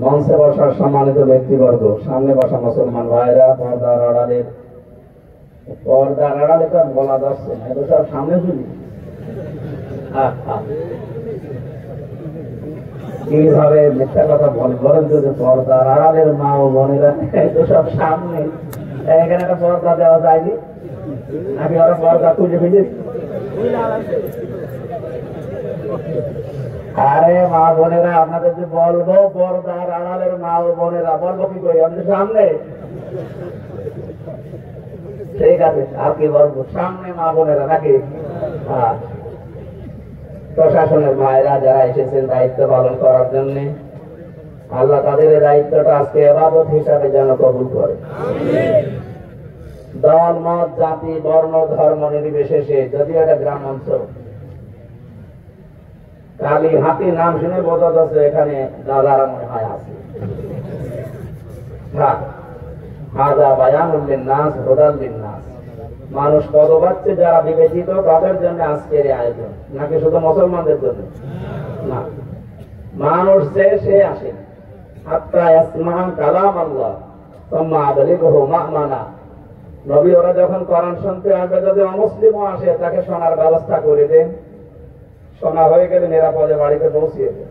মঞ্চে বসার সম্মানিত ব্যক্তিবর্গ, সামনে বসা মুসলমান ভাইরা, পর্দার আড়ালে তো বলা যাচ্ছে না, এটা সব সামনে শুনি কিভাবে মিথ্যা কথা বলেন যদি পর্দার আড়ালের মা ও বোনেরা তো সব সামনে, এখানে একটা পর্দা দেওয়া যায়নি নাকি ওরা পর্দা খুঁজে ফেলে? আরে মা বোনেরা, আপনাদের যে বলবো পর্দার আড়ালের মা ও বোনেরা, বলবো কি করি আমাদের সামনে? ঠিক আছে, আর কি বলবো, সামনে মা বোনেরা নাকি? প্রশাসনের মায়েরা যারা এসেছেন দায়িত্ব পালন করার জন্য, আল্লাহ তাদের এই দায়িত্বটা আজকে ইবাদত হিসাবে যেন কবুল করে। দল মত জাতি বর্ণ ধর্ম নির্বিশেষে, যদিও এটা গ্রাম অঞ্চল, কালী হাতি নাম শুনে বোঝা যাচ্ছে এখানে দাদারা মনে হয় আছে। হাজা বায়ানুল লিন্নাস হুদাল লিন্নাস, মানুষ পদ পাচ্ছে যারা বিবেচিত তাদের জন্য আজকের আয়োজন, নাকি শুধু মুসলমানদের জন্য? না, মানুষ যে সে আসে হাত্তা ইয়াসমা'আ কালাম আল্লাহ সুম্মা আবলিগহু মা'মানা। নবী ওরা যখন কোরআন শুনতে আসবে, যদি অমুসলিমও আসে তাকে শোনার ব্যবস্থা করে দেন, শোনা হয়ে গেলে নিরাপদে বাড়িতে পৌঁছিয়ে দেন।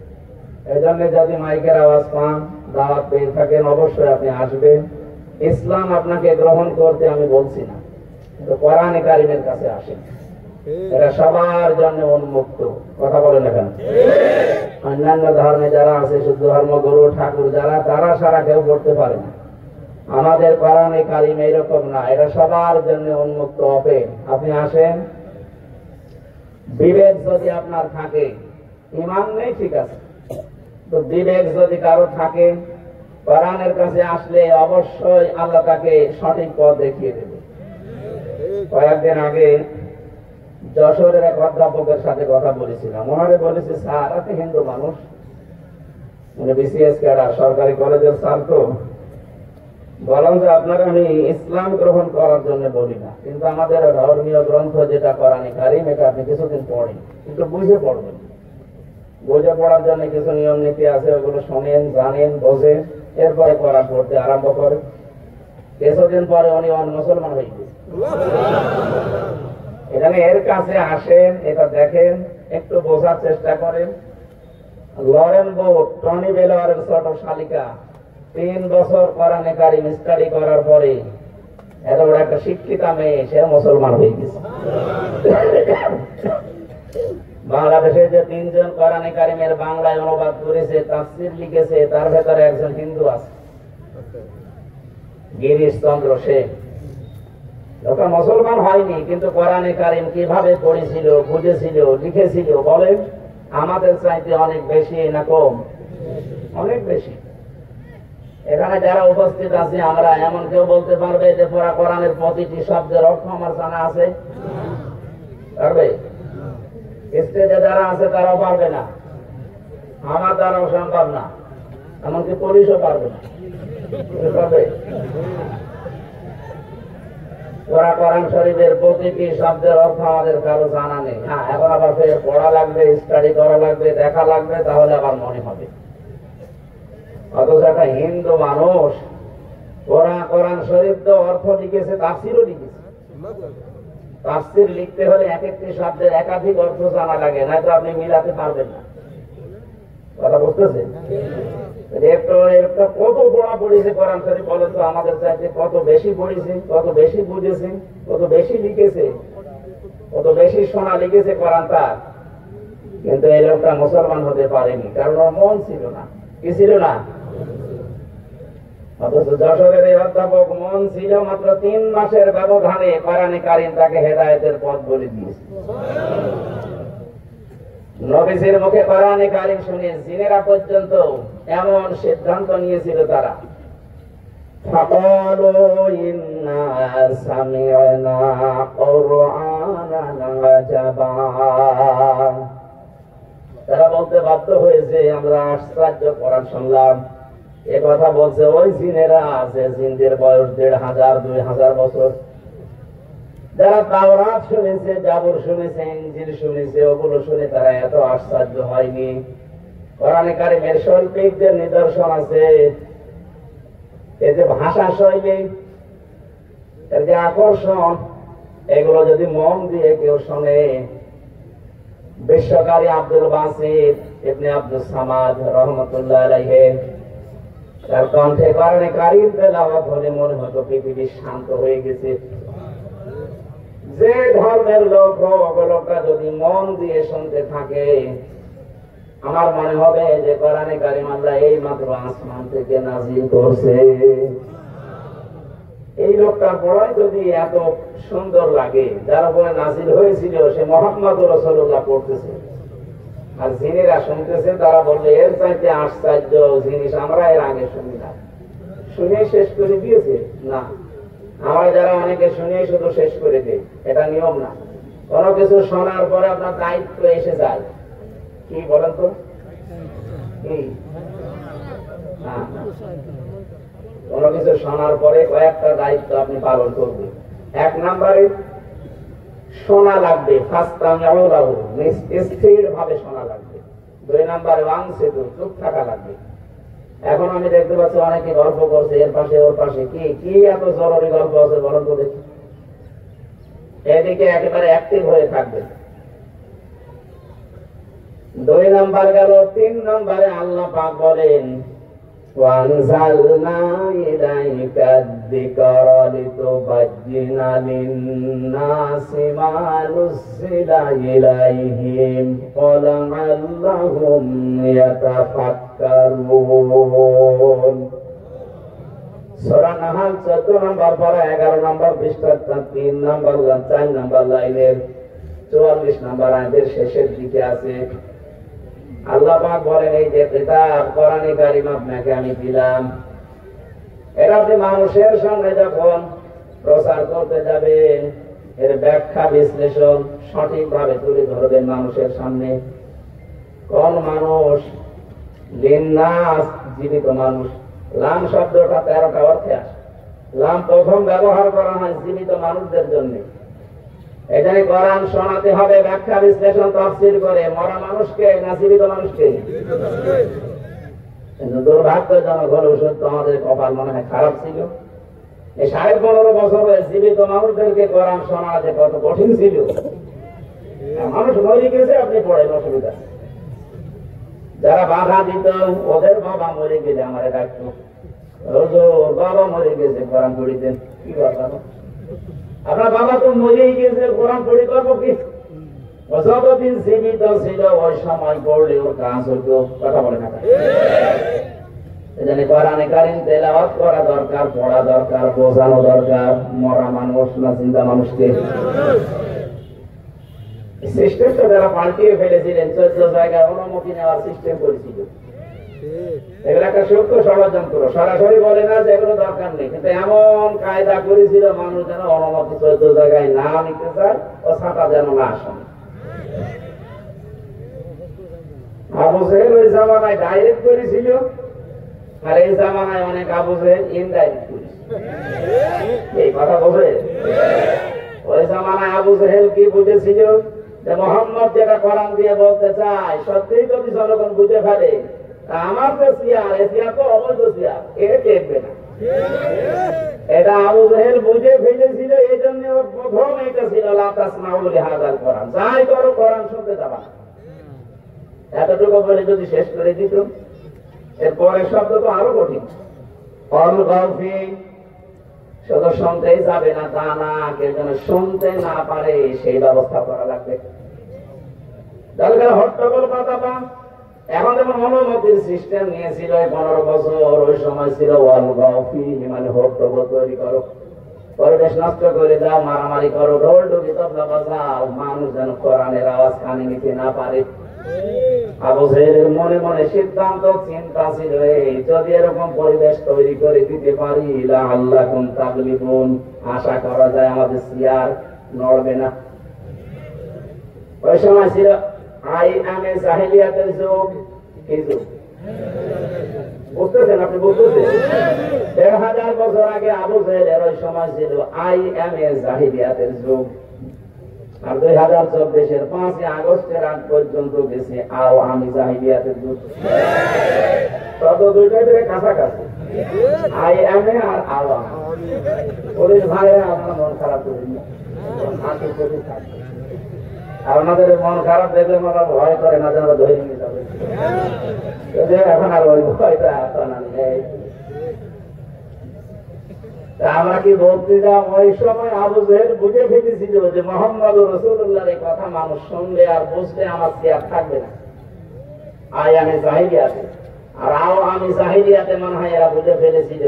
এই জন্য যদি মাইকের আওয়াজ পান, দাওয়াত পেয়ে থাকেন, অবশ্যই আপনি আসবেন। ইসলাম আপনাকে গ্রহণ করতে আমি বলছি না, কিন্তু কোরআন কারীমের কাছে আসেন, এটা সবার জন্য উন্মুক্ত। কথা বলেন এখন, অন্যান্য ধর্মে যারা আছে, শুদ্ধ ধর্ম গুরু ঠাকুর যারা, তারা সারা কেউ পড়তে পারে না। আমাদের কোরআন কারীম এইরকম না, এটা সবার জন্য উন্মুক্ত। ওপেন, আপনি আসেন। বিবেক যদি আপনার থাকে, ঈমান নেই ঠিক আছে, তো বিবেক যদি কারো থাকে, কোরআনের কাছে আসলে অবশ্যই আল্লাহ তাকে সঠিক পথ দেখিয়ে দেবে। কয়েকদিন আগে যশোরের এক অধ্যাপকের সাথে কথা বলেছিলাম, ওনারে বলেছি, স্যার আপনি হিন্দু মানুষ, মানে বিসিএস ক্যাডার, সরকারি কলেজের স্যার, তো বললাম যে আপনারা আমি ইসলাম গ্রহণ করার জন্য বলি না, কিন্তু আমাদের ধর্মীয় গ্রন্থ যেটা কোরআন কারীম, এটা আপনি কিছুদিন পড়েন, কিন্তু বুঝে পড়বেন। বুঝে পড়ার জন্য কিছু নিয়ম নীতি আছে, ওগুলো শোনেন, জানেন, বোঝেন, এরপরে কোরআন পড়তে আরম্ভ করেন। কিছুদিন পরে উনি মুসলমান হয়ে গেছে। এখানে এর কাছে আসেন, এটা দেখেন, একটু বোঝার চেষ্টা করেন। লরেন বোট, টনি বেলোয়ারের ছোট শালিকা, 3 বছর কোরআন কারীম স্টাডি করার পরে এত বড় একটা শিক্ষিতা মেয়ে, সে মুসলমান হয়ে গেছে। বাংলাদেশে যে 3 জন কোরআন কারীমের বাংলায় অনুবাদ করেছে, তাফসীর লিখেছে, তার ভেতরে একজন হিন্দু আছে, গিরিশ চন্দ্র শেখ। ওটা মুসলমান হয়নি, কিন্তু কোরআন কারীম কিভাবে পড়েছিল, বুঝেছিল, লিখেছিল, বলেন আমাদের চাইতে অনেক বেশি না কম? অনেক বেশি। এখানে যারা উপস্থিত আছে, আমরা এমন কেউ বলতে পারবে যে পুরা কোরআনের প্রতিটি শব্দের অর্থ আমার জানা আছে? পারবে? স্টেজে যারা আছে তারাও পারবে না, আমার দ্বারাও সম্ভব না, এমনকি পুলিশও পারবে না। পারবে? পুরা কোরআন শরীফের প্রতিটি শব্দের অর্থ আমাদের কারো জানা নেই। হ্যাঁ, এখন আবার ফের পড়া লাগবে, স্টাডি করা লাগবে, দেখা লাগবে, তাহলে আবার মনে হবে। অথচ একটা হিন্দু মানুষ কোরআন শরীফ তো অর্থ লিখেছে, তাফসীরও লিখেছে। তাফসীর লিখতে হলে এক একটি শব্দের একাধিক অর্থ জানা লাগে, নয়তো আপনি মিলাতে পারবেন না। কথা বুঝতেছেন? কত পড়া পড়েছে কোরআন শরীফ, বলেন তো আমাদের চাইতে কত বেশি পড়েছে, কত বেশি বুঝেছে, কত বেশি লিখেছে, কত বেশি শোনা লিখেছে কোরআন তার। কিন্তু এই লোকটা মুসলমান হতে পারেনি, কারণ ওর মন ছিল না। কি ছিল না? অথচ যশোরের এই অধ্যাপক মন ছিল, মাত্র 3 মাসের ব্যবধানে কোরআন কারীম তাকে হেদায়েতের পথ বলে দিয়েছে। নবীজির মুখে কোরআন কারীম শুনে জিনেরা পর্যন্ত এমন সিদ্ধান্ত নিয়েছিল, তারা ফাকালু ইন্না সামি'না কুরআনান আজাবা, তারা বলতে বাধ্য হয়েছে আমরা আশ্চর্য কোরআন শুনলাম। এ কথা বলছে ওই জিনেরা আছে, জিনদের বয়স 1500 2000 বছর, যারা তাওরাত শুনেছে, জাবুর শুনেছে, ইনজিল শুনেছে, ওগুলো শুনে তারা এত আশ্চর্য হয়নি। কোরআনে কারিমের শৈল্পিক যে নিদর্শন আছে, এই যে ভাষা শৈলী, এর যে আকর্ষণ, এগুলো যদি মন দিয়ে কেউ শোনে, বিশ্বকারী আব্দুল বাসিত ইবনে আব্দুস সামাদ রহমতুল্লাহ আলাইহি তার কণ্ঠে কোরআনে কারিম তেলাওয়াত হলে মনে হতো পৃথিবী শান্ত হয়ে গেছে। যে ধর্মের লোক হোক, লোকটা যদি মন দিয়ে শুনতে থাকে, আমার মনে হবে যে কোরআনে কারিম আল্লাহ এই মাত্র আসমান থেকে নাজিল করছে। এই লোকটার পড়াই যদি এত সুন্দর লাগে, যার উপরে নাজিল হয়েছিল সে মুহাম্মদ রাসূলুল্লাহ পড়তেছে, আর যিনিরা শুনতেছে তারা বললে এর চাইতে আশ্চর্য জিনিস আমরা এর আগে শুনি না, শুনে শেষ করে দিয়েছে। না, আমরা যারা অনেকে শুনে শুধু শেষ করে দেই, এটা নিয়ম না। কোনো কিছু শোনার পরে আপনার দায়িত্ব এসে যায়, কি বলেন তো, কি কোনো কিছু শোনার পরে কয়েকটা দায়িত্ব আপনি পালন করবেন। এক নম্বরে শোনা লাগবে, স্থির ভাবে শোনা লাগবে। দুই নম্বরে চুপ থাকা লাগবে। এখন আমি দেখতে পাচ্ছি অনেকে গল্প করছে এর পাশে ওর পাশে, কি কি এত জরুরি গল্প আছে বলেন তো দেখি। এদিকে একেবারে অ্যাক্টিভ হয়ে থাকবে। দুই নম্বর গেল। তিন নম্বরে আল্লাহ পাক বলেন وَأَنزَلْنَا إِلَيْكَ الذِّكْرَ لِتُبَيِّنَ لِلنَّاسِ مَا نُزِّلَ إِلَيْهِمْ وَلَعَلَّهُمْ يَتَفَكَّرُونَ। সূরা নাহল 14 নম্বর পড়া 11 নম্বর পৃষ্ঠার 3 নম্বর 4 নম্বর লাইনের 44 নম্বর আয়াতের শেষের দিকে আছে। আল্লাহ পাক বলেন এই যে কিতাব কোরআনে কারীম আপনাকে আমি দিলাম, এটা আপনি মানুষের সামনে যখন প্রচার করতে যাবেন, এর ব্যাখ্যা বিশ্লেষণ সঠিকভাবে তুলে ধরবেন মানুষের সামনে। কোন মানুষ? লিন্নাস, জীবিত মানুষ। লাম শব্দটা 13টা অর্থে আসে। লাম প্রথম ব্যবহার করা হয় জীবিত মানুষদের জন্য। এখানে কোরআন শোনাতে হবে ব্যাখ্যা বিশ্লেষণ তাফসীর করে, মরা মানুষকে না জীবিত মানুষকে? কিন্তু দুর্ভাগ্যজনক হলো সত্য, আমাদের কপাল মনে হয় খারাপ ছিল। এই 15.5 বছরে জীবিত মানুষদেরকে কোরআন শোনাতে কত কঠিন ছিল। মানুষ মরে গেছে, আপনি পড়েন, অসুবিধা। যারা বাধা দিত ওদের বাবা মরে গেলে আমার ডাকতো, বাবা মরে গেছে কোরআন পড়িতেন, কি কথা? আপনার বাবা তো মরেই গেছে, কোরআন পড়ি করবো কি? যতদিন জীবিত ছিল ওই সময় পড়লে ওর কাজ হতো। কথা বলে না? এজন্য কোরআনে কারীম তেলাওয়াত করা দরকার, পড়া দরকার, বোঝানো দরকার। মরা মানুষ না জিন্দা মানুষকে? সিস্টেমটা যারা পাল্টিয়ে ফেলেছিলেন, 14 জায়গায় অনুমতি নেওয়ার সিস্টেম করেছিল, এগুলো একটা সূক্ষ্ম ষড়যন্ত্র। সরাসরি বলে না যে এগুলো দরকার নেই, কিন্তু এমন কায়দা করেছিল মানুষ যেন অনুমতি 14 জায়গায় না নিতে চায়, ও ছাতা যেন না আসে। আবু জেহেল ওই জামানায় ডাইরেক্ট করেছিল, আর এই জামানায় অনেক আবু জেহেল ইনডাইরেক্ট করেছিল। এই কথা বোঝে? ওই জামানায় আবু জেহেল কি বুঝেছিল যে মোহাম্মদ যেটা কোরআন দিয়ে বলতে চায় সত্যিই যদি জনগণ বুঝে ফেলে, আমার তো সিয়ার, এ সিয়ার তো অবৈধ সিয়ার, এটা টেকবে না। এটা আবু জেহেল বুঝে ফেলেছিল। এই জন্য প্রথম এটা ছিল লা তাসমাউ লিহাযাল কোরআন, যাই করো কোরআন শুনতে যাবা। এতটুকু বলে যদি শেষ করে দিত, এরপরের শব্দ তো আরো কঠিন। অলগফি, শুধু শুনতেই যাবে না তা না, কেউ যেন শুনতে না পারে সেই ব্যবস্থা করা লাগবে। দরকার হট্টগোল পাতাবা। এখন যেমন অনুমতির সিস্টেম নিয়েছিল 15 বছর, ওই সময় ছিল অলগফি, মানে হট্টগোল তৈরি করো, পরিবেশ নষ্ট করে দাও, মারামারি করো, ঢোল ঢুকি তবলা বাজাও, মানুষ যেন কোরআনের আওয়াজ কানে নিতে না পারে। আবু জেহেলের মনে মনে সিদ্ধান্ত চিন্তা ছিল, যদি এরকম পরিবেশ তৈরি করে দিতে পারি লাআল্লাকুম তাগলিবুন, আশা করা যায় আমাদের সিয়ার নড়বে না। ওই সময় ছিল আইয়ামে জাহিলিয়াতের যুগ। কি যুগ? বুঝতেছেন আপনি? বুঝতেছেন? 1000 বছর আগে আবু জেহেলের ওই সময় ছিল আইয়ামে জাহিলিয়াতের যুগ। আর 2024-এর 5 আগস্টের আগ পর্যন্ত গেছে আওয়ামী জাহিলিয়াতের যুগ। তত দুইটাই থেকে কাছাকাছি, আইএমএ আর আওয়াম। পুলিশ ভাইরা আপনার মন খারাপ করেন না, আর ওনাদের মন খারাপ দেখলে ওরা ভয় করে না, যেন ধরে নিয়ে যাবে। এখন আর ওই ভয়টা এখন আর নেই। আমরা কি বলতে যাও, ওই সময় আবু জেহেল বুঝে ফেলেছিল যে মুহাম্মদ রাসূলুল্লাহর এই কথা মানুষ শুনলে আর বুঝলে আমার চেয়ার থাকবে না। আয়ামে জাহিলিয়াতে আর আওয়ামী জাহিলিয়াতে মনে হয় এরা বুঝে ফেলেছিল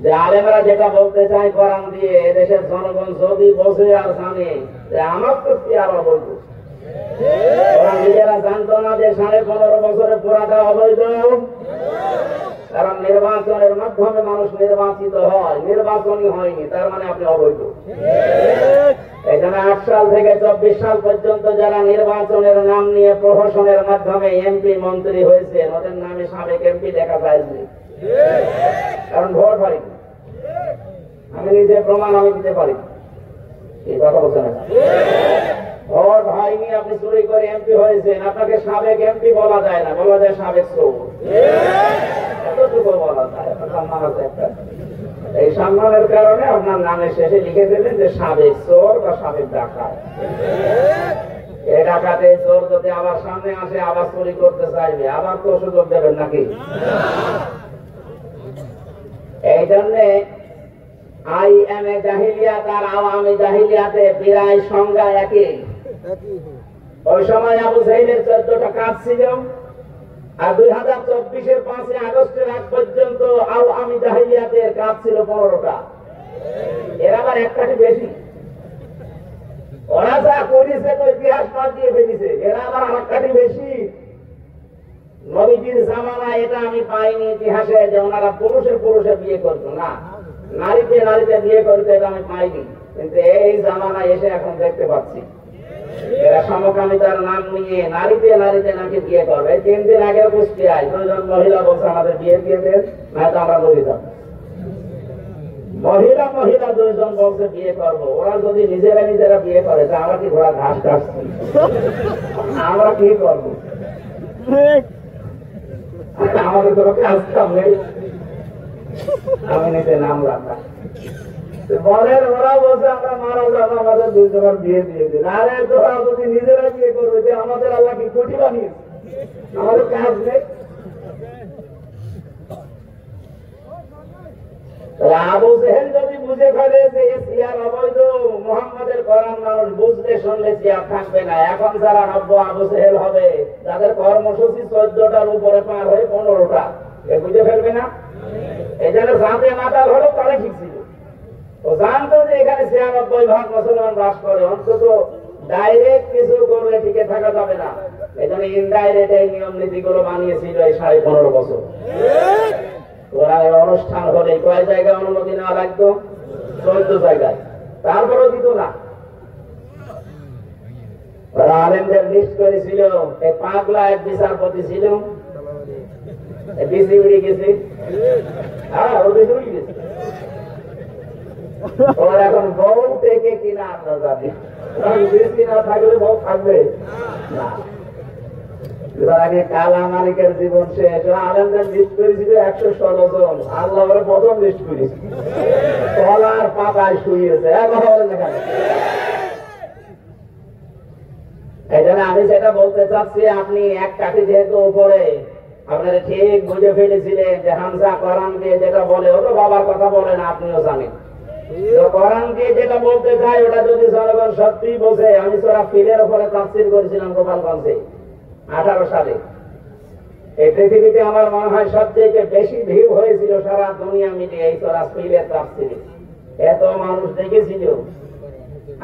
যে আলেমরা যেটা বলতে চায় কোরআন দিয়ে, এদেশের জনগণ যদি বসে আর জানে যে আমার তো চেয়ার অবৈধ। ওরা নিজেরা জানতো না যে 15.5 বছরে পুরাটা অবৈধ, কারণ নির্বাচনের মাধ্যমে মানুষ নির্বাচিত হয়, নির্বাচনই হয়নি, তার মানে আপনি অবৈধ। এখানে 8 সাল থেকে 24 সাল পর্যন্ত যারা নির্বাচনের নাম নিয়ে প্রহসনের মাধ্যমে এমপি মন্ত্রী হয়েছে, ওদের নামে সাবেক এমপি লেখা যায়নি, কারণ ভোট হয়নি। আমি নিজে প্রমাণ আমি দিতে পারি, এই কথা বলছেন না। ভোট হয়নি, আপনি চুরি করে এমপি হয়েছেন, আপনাকে সাবেক এমপি বলা যায় না, বলা যায় সাবেক চোর। এতটুকু বলা যায়, সম্মান আছে একটা। এই সম্মানের কারণে আপনার নামের শেষে লিখে দেবেন যে সাবেক চোর বা সাবেক ডাকাত। এই ডাকাতে চোর যদি আবার সামনে আসে, আবার চুরি করতে চাইবে, আবার তো সুযোগ দেবেন নাকি? এই জন্যে আইএমএ জাহিলিয়াত আর আওয়ামী জাহিলিয়াতে বিরাই সংজ্ঞা একই। ওই সময় আবু জাহিলের 14টা কাজ ছিল, আর 2024-এর 5 আগস্টের আগ পর্যন্ত আওয়ামী জাহিলিয়াতের কাজ ছিল 15টা। এর আবার একটাটি বেশি। ওরা যা করেছে তো ইতিহাস বাদ দিয়ে ফেলেছে, এরা আবার আরেকটাটি বেশি। নবীজির জামানায় এটা আমি পাইনি ইতিহাসে যে ওনারা পুরুষে পুরুষে বিয়ে করতো না, নারীতে নারীতে বিয়ে করতো, এটা আমি পাইনি। কিন্তু এই জামানায় এসে এখন দেখতে পাচ্ছি এরা সমকামিতার নাম নিয়ে নারীতে নারীতে নাকি বিয়ে করবে। 3 দিন আগে কুষ্টিয়ায় 2জন মহিলা বলছে আমাদের বিয়ে দিয়ে দেন, নয়তো আমরা মরে যাব। মহিলা মহিলা 2জন বলছে বিয়ে করবো। ওরা যদি নিজেরা নিজেরা বিয়ে করে, তা আমরা কি ঘোড়া ঘাস কাটছি? আমরা কি করবো? আমাদের কোনো কাজ কাম নেই, আমি নিজে নাম রাখা বলেন। ওরা বলছে আমরা মারা যাবো, আমাদের 2জনের বিয়ে দিয়ে দিন। আরে তোরা যদি নিজেরা বিয়ে করবে, যে আমাদের আল্লাহ কি কোটি বানিয়েছে? আমাদের কাজ নেই। আবু জেহেল যদি বুঝে ফেলে যে চেয়ার অবৈধ, মুহাম্মাদের কোরআন মানুষ বুঝলে শুনলে চেয়ার থাকবে না। এখন যারা নব্য আবু জেহেল হবে, যাদের কর্মসূচি 14টার উপরে পার হয়ে 15টা, এ বুঝে ফেলবে না? এই জন্য জানতে মাতাল হলো, তারা ঠিক ছিল। ও জানতো যে এখানে 96% মুসলমান বাস করে, অন্তত ডাইরেক্ট কিছু করলে টিকে থাকা যাবে না। এই জন্য ইনডাইরেক্ট এই নিয়ম নীতিগুলো বানিয়েছিল এই 15.5 বছর। ওরা অনুষ্ঠান হলে কয় জায়গায় অনুমতি নেওয়া লাগতো? 14 জায়গায়, তারপরেও দিত না। ওরা আলেমদের লিস্ট করেছিল, এই পাগলা এক বিচারপতি ছিল, বিসি উড়ে গেছে। হ্যাঁ, ও বিসি উড়ে গেছে। ওরা এখন বউ থেকে কিনা আমরা জানি, বিসি না থাকলে বউ থাকবে না। আগে কালা মালিকের জীবন শেষ, আলেমদের লিস্ট করেছিল 116 জন। আল্লাহ ওরা প্রথম লিস্ট করেছে, তলার পাতায় শুয়েছে। এই জন্য আমি সেটা বলতে চাচ্ছি, আপনি এক কাঠি যেহেতু উপরে, আপনারা ঠিক বুঝে ফেলেছিলেন যে হামজা কোরআন দিয়ে যেটা বলে, ও তো বাবার কথা বলে না, আপনিও জানেন। কোরআন দিয়ে যেটা বলতে চাই, ওটা যদি জনগণ সত্যি বোঝে। আমি সূরা ফিলের উপরে তাফসীর করেছিলাম গোপালগঞ্জে 18 সালে। এই পৃথিবীতে আমার মনে হয় সবচেয়ে বেশি ভিউ হয়েছিল সারা দুনিয়া মিলিয়ে এই সূরা ফিলের তাফসীরে। এত মানুষ দেখেছিল।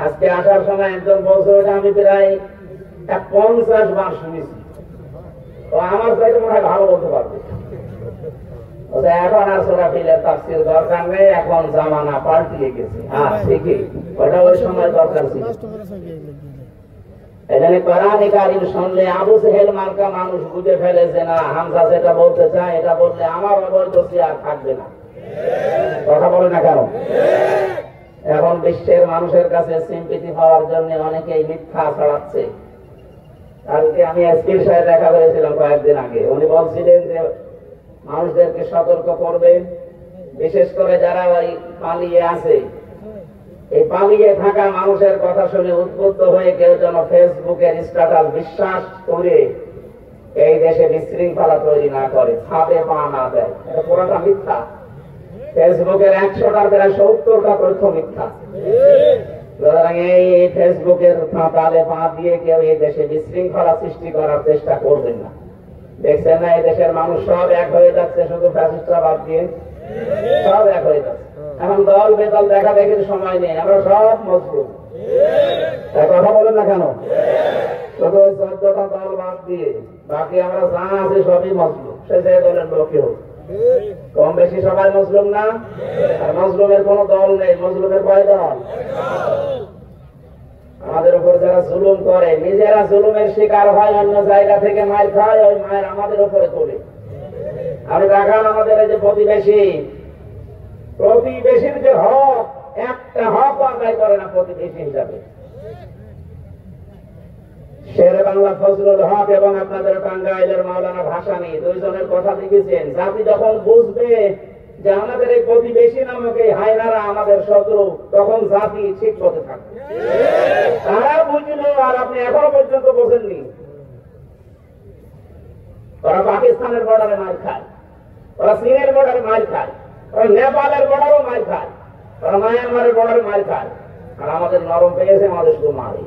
আজকে আসার সময় একজন বলছে, ওটা আমি প্রায় 50 বার শুনেছি। তো আমার চাইতে মনে হয় ভালো বলতে পারবে। এখন আর সূরা ফিলের তাফসীর দরকার নেই, এখন জামানা পাল্টিয়ে গেছে। হ্যাঁ, ঠিকই, ওটা ওই সময় দরকার ছিল। এখানে কোরআন কারীম শুনলে আবু জেহেল মার্কা মানুষ বুঝে ফেলেছে না, হামজা যেটা বলতে চায়, এটা বললে আমার অবৈধ চেয়ার থাকবে না। কথা বলে না কেন? এখন বিশ্বের মানুষের কাছে সিম্পিতি পাওয়ার জন্য অনেকেই মিথ্যা ছড়াচ্ছে। কালকে আমি এসপির সাথে দেখা করেছিলাম কয়েকদিন আগে, উনি বলছিলেন যে মানুষদেরকে সতর্ক করবে, বিশেষ করে যারা ওই পালিয়ে আছে, এই পালিয়ে থাকা মানুষের কথা শুনে উদ্বুদ্ধ হয়ে কেউ যেন ফেসবুকের স্ট্যাটাস বিশ্বাস করে এই দেশে বিশৃঙ্খলা তৈরি না করে, ছাদে পা না দেয়। এটা পুরোটা মিথ্যা। ফেসবুকের 100টার প্রায় 70টা তথ্য মিথ্যা। সুতরাং এই ফেসবুকের তালে পা দিয়ে কেউ এই দেশে বিশৃঙ্খলা সৃষ্টি করার চেষ্টা করবেন না। দেখছেন না এই দেশের মানুষ সব এক হয়ে যাচ্ছে, শুধু ফ্যাসিস্টরা বাদ দিয়ে সব এক হয়ে যাচ্ছে। এখন দল বেদল দেখা দেখির সময় নেই, আমরা সব মজবুত। কথা বলেন না কেন? শুধু 14টা দল বাদ দিয়ে বাকি আমরা যা আছে সবই মজলুম। সে যে দলের লোকই হোক, কম বেশি সবাই মজলুম না? আর মজলুমের কোন দল নেই, মজলুমের কয় দল? আমাদের উপর যারা জুলুম করে, নিজেরা জুলুমের শিকার হয়, অন্য জায়গা থেকে মায়ের খায়, ওই মায়ের আমাদের উপরে তোলে। আমি দেখান আমাদের এই যে প্রতিবেশীর যে হক, একটা হক আদায় করে না প্রতিবেশী হিসাবে। শেরে বাংলা ফজলুল হক এবং আপনাদের টাঙ্গাইলের মাওলানা ভাসানী দুইজনের কথা লিখেছেন, জাতি যখন বুঝবে যে আমাদের এই প্রতিবেশী নামক এই হায়নারা আমাদের শত্রু, তখন জাতি ঠিক পথে থাকবে। তারা বুঝলো, আর আপনি এখনো পর্যন্ত বোঝেননি। ওরা পাকিস্তানের বর্ডারে মার খায়, ওরা চীনের বর্ডারে মার খায়, ওরা নেপালের বর্ডারও মার খায়, ওরা মায়ানমারের বর্ডারে মার খায়, আর আমাদের নরম পেয়েছে, আমাদের শুধু মারে।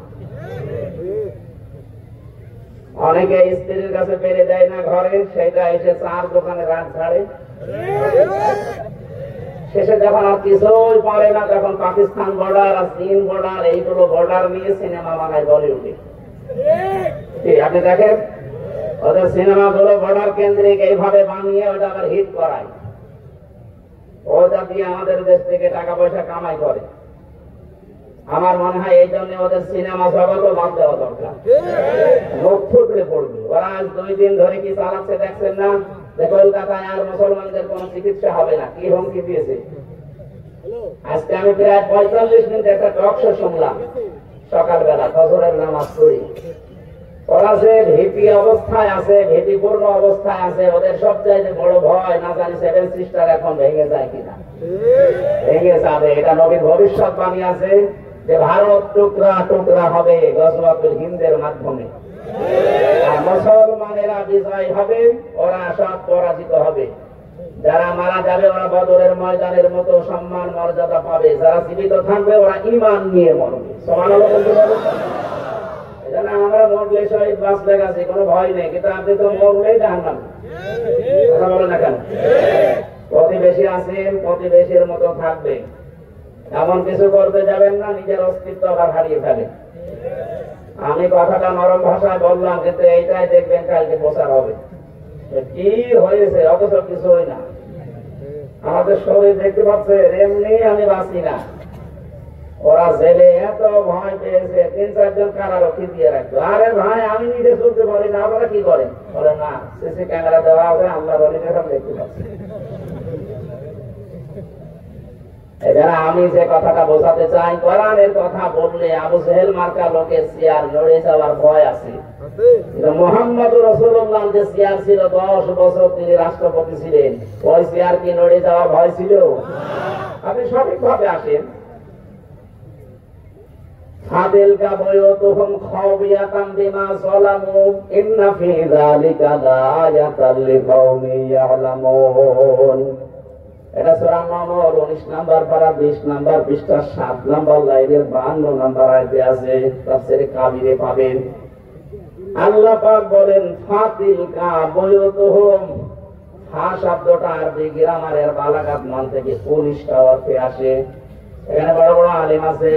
অনেকে স্ত্রীর কাছে পেরে দেয় না ঘরে, সেটা এসে চার দোকানে রাত ছাড়ে। শেষে যখন আর কিছুই পারে না, তখন পাকিস্তান বর্ডার আর চীন বর্ডার, এইগুলো বর্ডার নিয়ে সিনেমা বানায় বলিউডে। আপনি দেখেন ওদের সিনেমা গুলো বর্ডার কেন্দ্রিক এইভাবে বানিয়ে ওটা আবার হিট করায়, ওটা দিয়ে আমাদের দেশ থেকে টাকা পয়সা কামাই করে। আমার মনে হয় এই জন্য ওদের সিনেমা জগৎও বাদ দেওয়া দরকার, মুখ ফুটলে পড়বে। ওরা আজ 2 দিন ধরে কি চালাচ্ছে দেখছেন না, যে কলকাতায় আর মুসলমানদের কোন চিকিৎসা হবে না, কি হুমকি দিয়েছে। আজকে আমি প্রায় 45 মিনিট একটা টক শো শুনলাম সকালবেলা, ফজরের নামাজ পড়ি। ওরা যে ভীতি অবস্থায় আছে, ভীতিপূর্ণ অবস্থায় আছে, ওদের সবচাইতে বড় ভয় না জানি 7 সিস্টার এখন ভেঙে যায় কিনা। ভেঙে যাবে, এটা নবীর ভবিষ্যৎবাণী আছে যে ভারত টুকরা টুকরা হবে গজওয়াতুল হিন্দের মাধ্যমে, আর মুসলমানেরা বিজয় হবে, ওরা সব পরাজিত হবে। যারা মারা যাবে ওরা বদরের ময়দানের মতো সম্মান মর্যাদা পাবে, যারা জীবিত থাকবে ওরা ঈমান নিয়ে মরবে। সুবহানাল্লাহ বলতে পারবেন? এজন্য আমরা মরলে শহীদ বাঁচলে গেছে, কোনো ভয় নেই, কিন্তু আপনি তো মরলেই জাহান্নামে। কথা বলেন না কেন? প্রতিবেশী আছেন, প্রতিবেশীর মতো থাকবে, এমন কিছু করতে যাবেন না নিজের অস্তিত্ব আবার হারিয়ে ফেলেন। আমি কথাটা নরম ভাষায় বললাম, কিন্তু এইটাই দেখবেন কালকে প্রচার হবে কি হয়েছে, অথচ কিছু হয় না। আমাদের শরীর দেখতে পাচ্ছে, এমনি আমি বাঁচি না। ওরা জেলে এত ভয় পেয়েছে, 3-4 জন কারারক্ষী দিয়ে রাখতো। আরে ভাই, আমি নিজে চলতে পারি না, আপনারা কি করেন? বলে না, সিসি ক্যামেরা দেওয়া আছে, আমরা রলিকে সব দেখতে পাচ্ছি। এখানে আমি যে কথাটা বোঝাতে চাই, কোরআনের কথা বললে আবু জেহেল মার্কা লোকের চেয়ার লড়ে যাওয়ার ভয় আছে। মুহাম্মদ রাসূলুল্লাহ যে চেয়ার ছিল 10 বছর তিনি রাষ্ট্রপতি ছিলেন, ওই চেয়ার কি লড়ে যাওয়ার ভয় ছিল? আপনি সঠিকভাবে আসেন। হাদিলকা বয়তুহুম খাওবিয়াতাম বিমা যালামু ইন্না ফি যালিকা লাআয়াতাল লিকাওমি ইয়ালামুন। এটা সূরা নূর 19 নম্বর পারা 20 নম্বর পৃষ্ঠা 7 নম্বর লাইনের 52 নম্বর আয়াতে আছে, তাফসীরে কাবিরে পাবেন। আল্লাহ পাক বলেন ফাতিলকা বয়তুহুম। ফা শব্দটা আরবি গ্রামারের বালাগাত মান থেকে 19টা অর্থে আসে। এখানে বড় বড় আলেম আছে,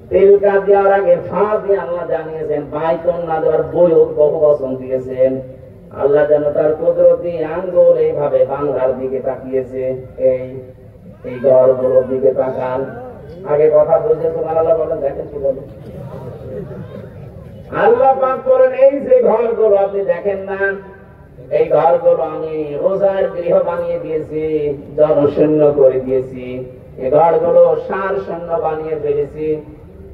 তিলকা দেওয়ার আগে ফা দিয়ে আল্লাহ জানিয়েছেন, বাইতুন না দেওয়ার বয়ত বহু বচন দিয়েছেন। আল্লাহ যেন তার কুদরতি আঙ্গুল এইভাবে বাংলার দিকে তাকিয়েছে, এই ঘরগুলোর দিকে তাকান। আগে কথা বলছে তোমার আল্লাহ বলেন, দেখেন কি বলেন। আল্লাহ পাক করেন এই যে ঘরগুলো আপনি দেখেন না, এই ঘরগুলো আমি রোজার গৃহ বানিয়ে দিয়েছি, জনশূন্য করে দিয়েছি। এই ঘরগুলো সার শূন্য বানিয়ে ফেলেছি,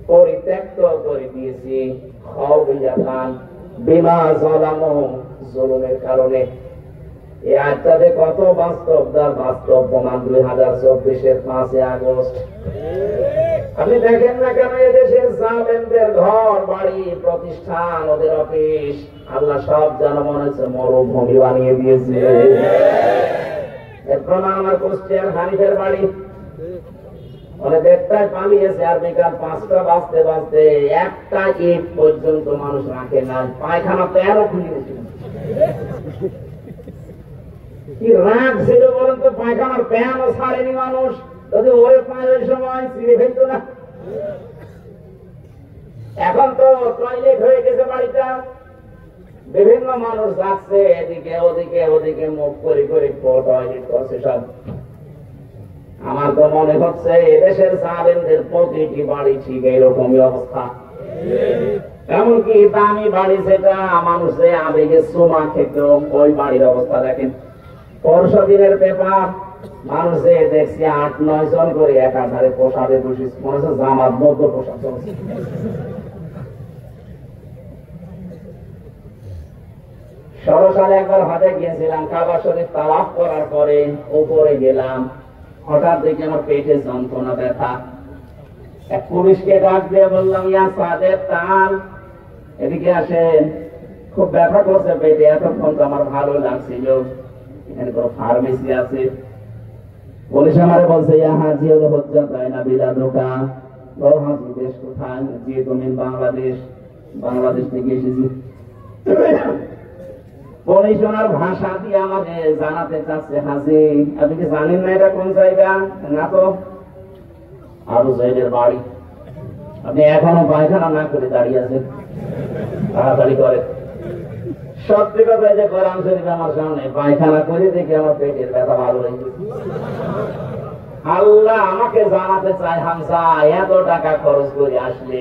পরিত্যক্ত করে দিয়েছি। খাওয়ান বিমা জলামু, জুলুমের কারণে। এই আয়াতটাতে কত বাস্তব, তার বাস্তব প্রমাণ 2024-এর 5 আগস্ট। আপনি দেখেন না কেন এদেশের জালেমদের ঘর বাড়ি প্রতিষ্ঠান, ওদের অফিস, আল্লাহ সব যেন মনে হচ্ছে মরুভূমি বানিয়ে দিয়েছে। এর প্রমাণ আমার কুষ্টিয়ার হানিফের বাড়ি। মানে 1:30টায় পালিয়েছে, আর বিকাল 5টা বাজতে বাজতে একটা ইট পর্যন্ত মানুষ রাখে না। পায়খানা প্যানও খুলে গেছিল। কি রাগ ছিল বলেন তো, পায়খানার প্যানও ছাড়েনি মানুষ। যদি ওরে পায়ের সময় ছিঁড়ে ফেলতো না। এখন তো টয়লেট হয়ে গেছে বাড়িটা, বিভিন্ন মানুষ যাচ্ছে এদিকে ওদিকে, ওদিকে মুখ করে করে টয়লেট করছে সব। আমার তো মনে হচ্ছে এদেশের জালেমদের প্রতিটি বাড়ি ঠিক এইরকমই অবস্থা। এমনকি দামি বাড়ি যেটা মানুষের আবেগে সোমা খেত, ওই বাড়ির অবস্থা দেখেন। পরশু দিনের পেপার মানুষে দেখছি 8-9 জন করে একাধারে প্রসাদে বসে, মনে হচ্ছে জামাত মধ্য প্রসাদ চলছে। 16 সালে একবার হাটে গিয়েছিলাম, কাবা শরীফ তাওয়াফ করার পরে উপরে গেলাম, হঠাৎ দেখি আমার পেটে যন্ত্রণা, ব্যথা। এক পুলিশকে ডাক দিয়ে বললাম, ইয়া সাদেক তাল, এদিকে আসেন, খুব ব্যথা করছে পেটে। এতক্ষণ তো আমার ভালো লাগছিল, এখানে কোনো ফার্মেসি আছে? পুলিশ আমারে বলছে, ইয়া হাজি হজ্জা তাই না বিলা দোকা। ও হাজি, দেশ কোথায়? জি তুমি বাংলাদেশ। বাংলাদেশ থেকে এসেছি। পুলিশ ওনার ভাষা দিয়ে আমাকে জানাতে চাচ্ছে, হাজি আপনি কি জানেন না এটা কোন জায়গা? না তো। আবু জাহেলের বাড়ি। আপনি এখনো পায়খানা না করে দাঁড়িয়ে আছেন, তাড়াতাড়ি করে। সত্যি কথা, যে কোরআন শরীফ আমার সামনে, পায়খানা করে দেখে আমার পেটের ব্যথা ভালো হয়ে গেছে। আল্লাহ আমাকে জানাতে চায়, হামজা এত টাকা খরচ করে আসলে,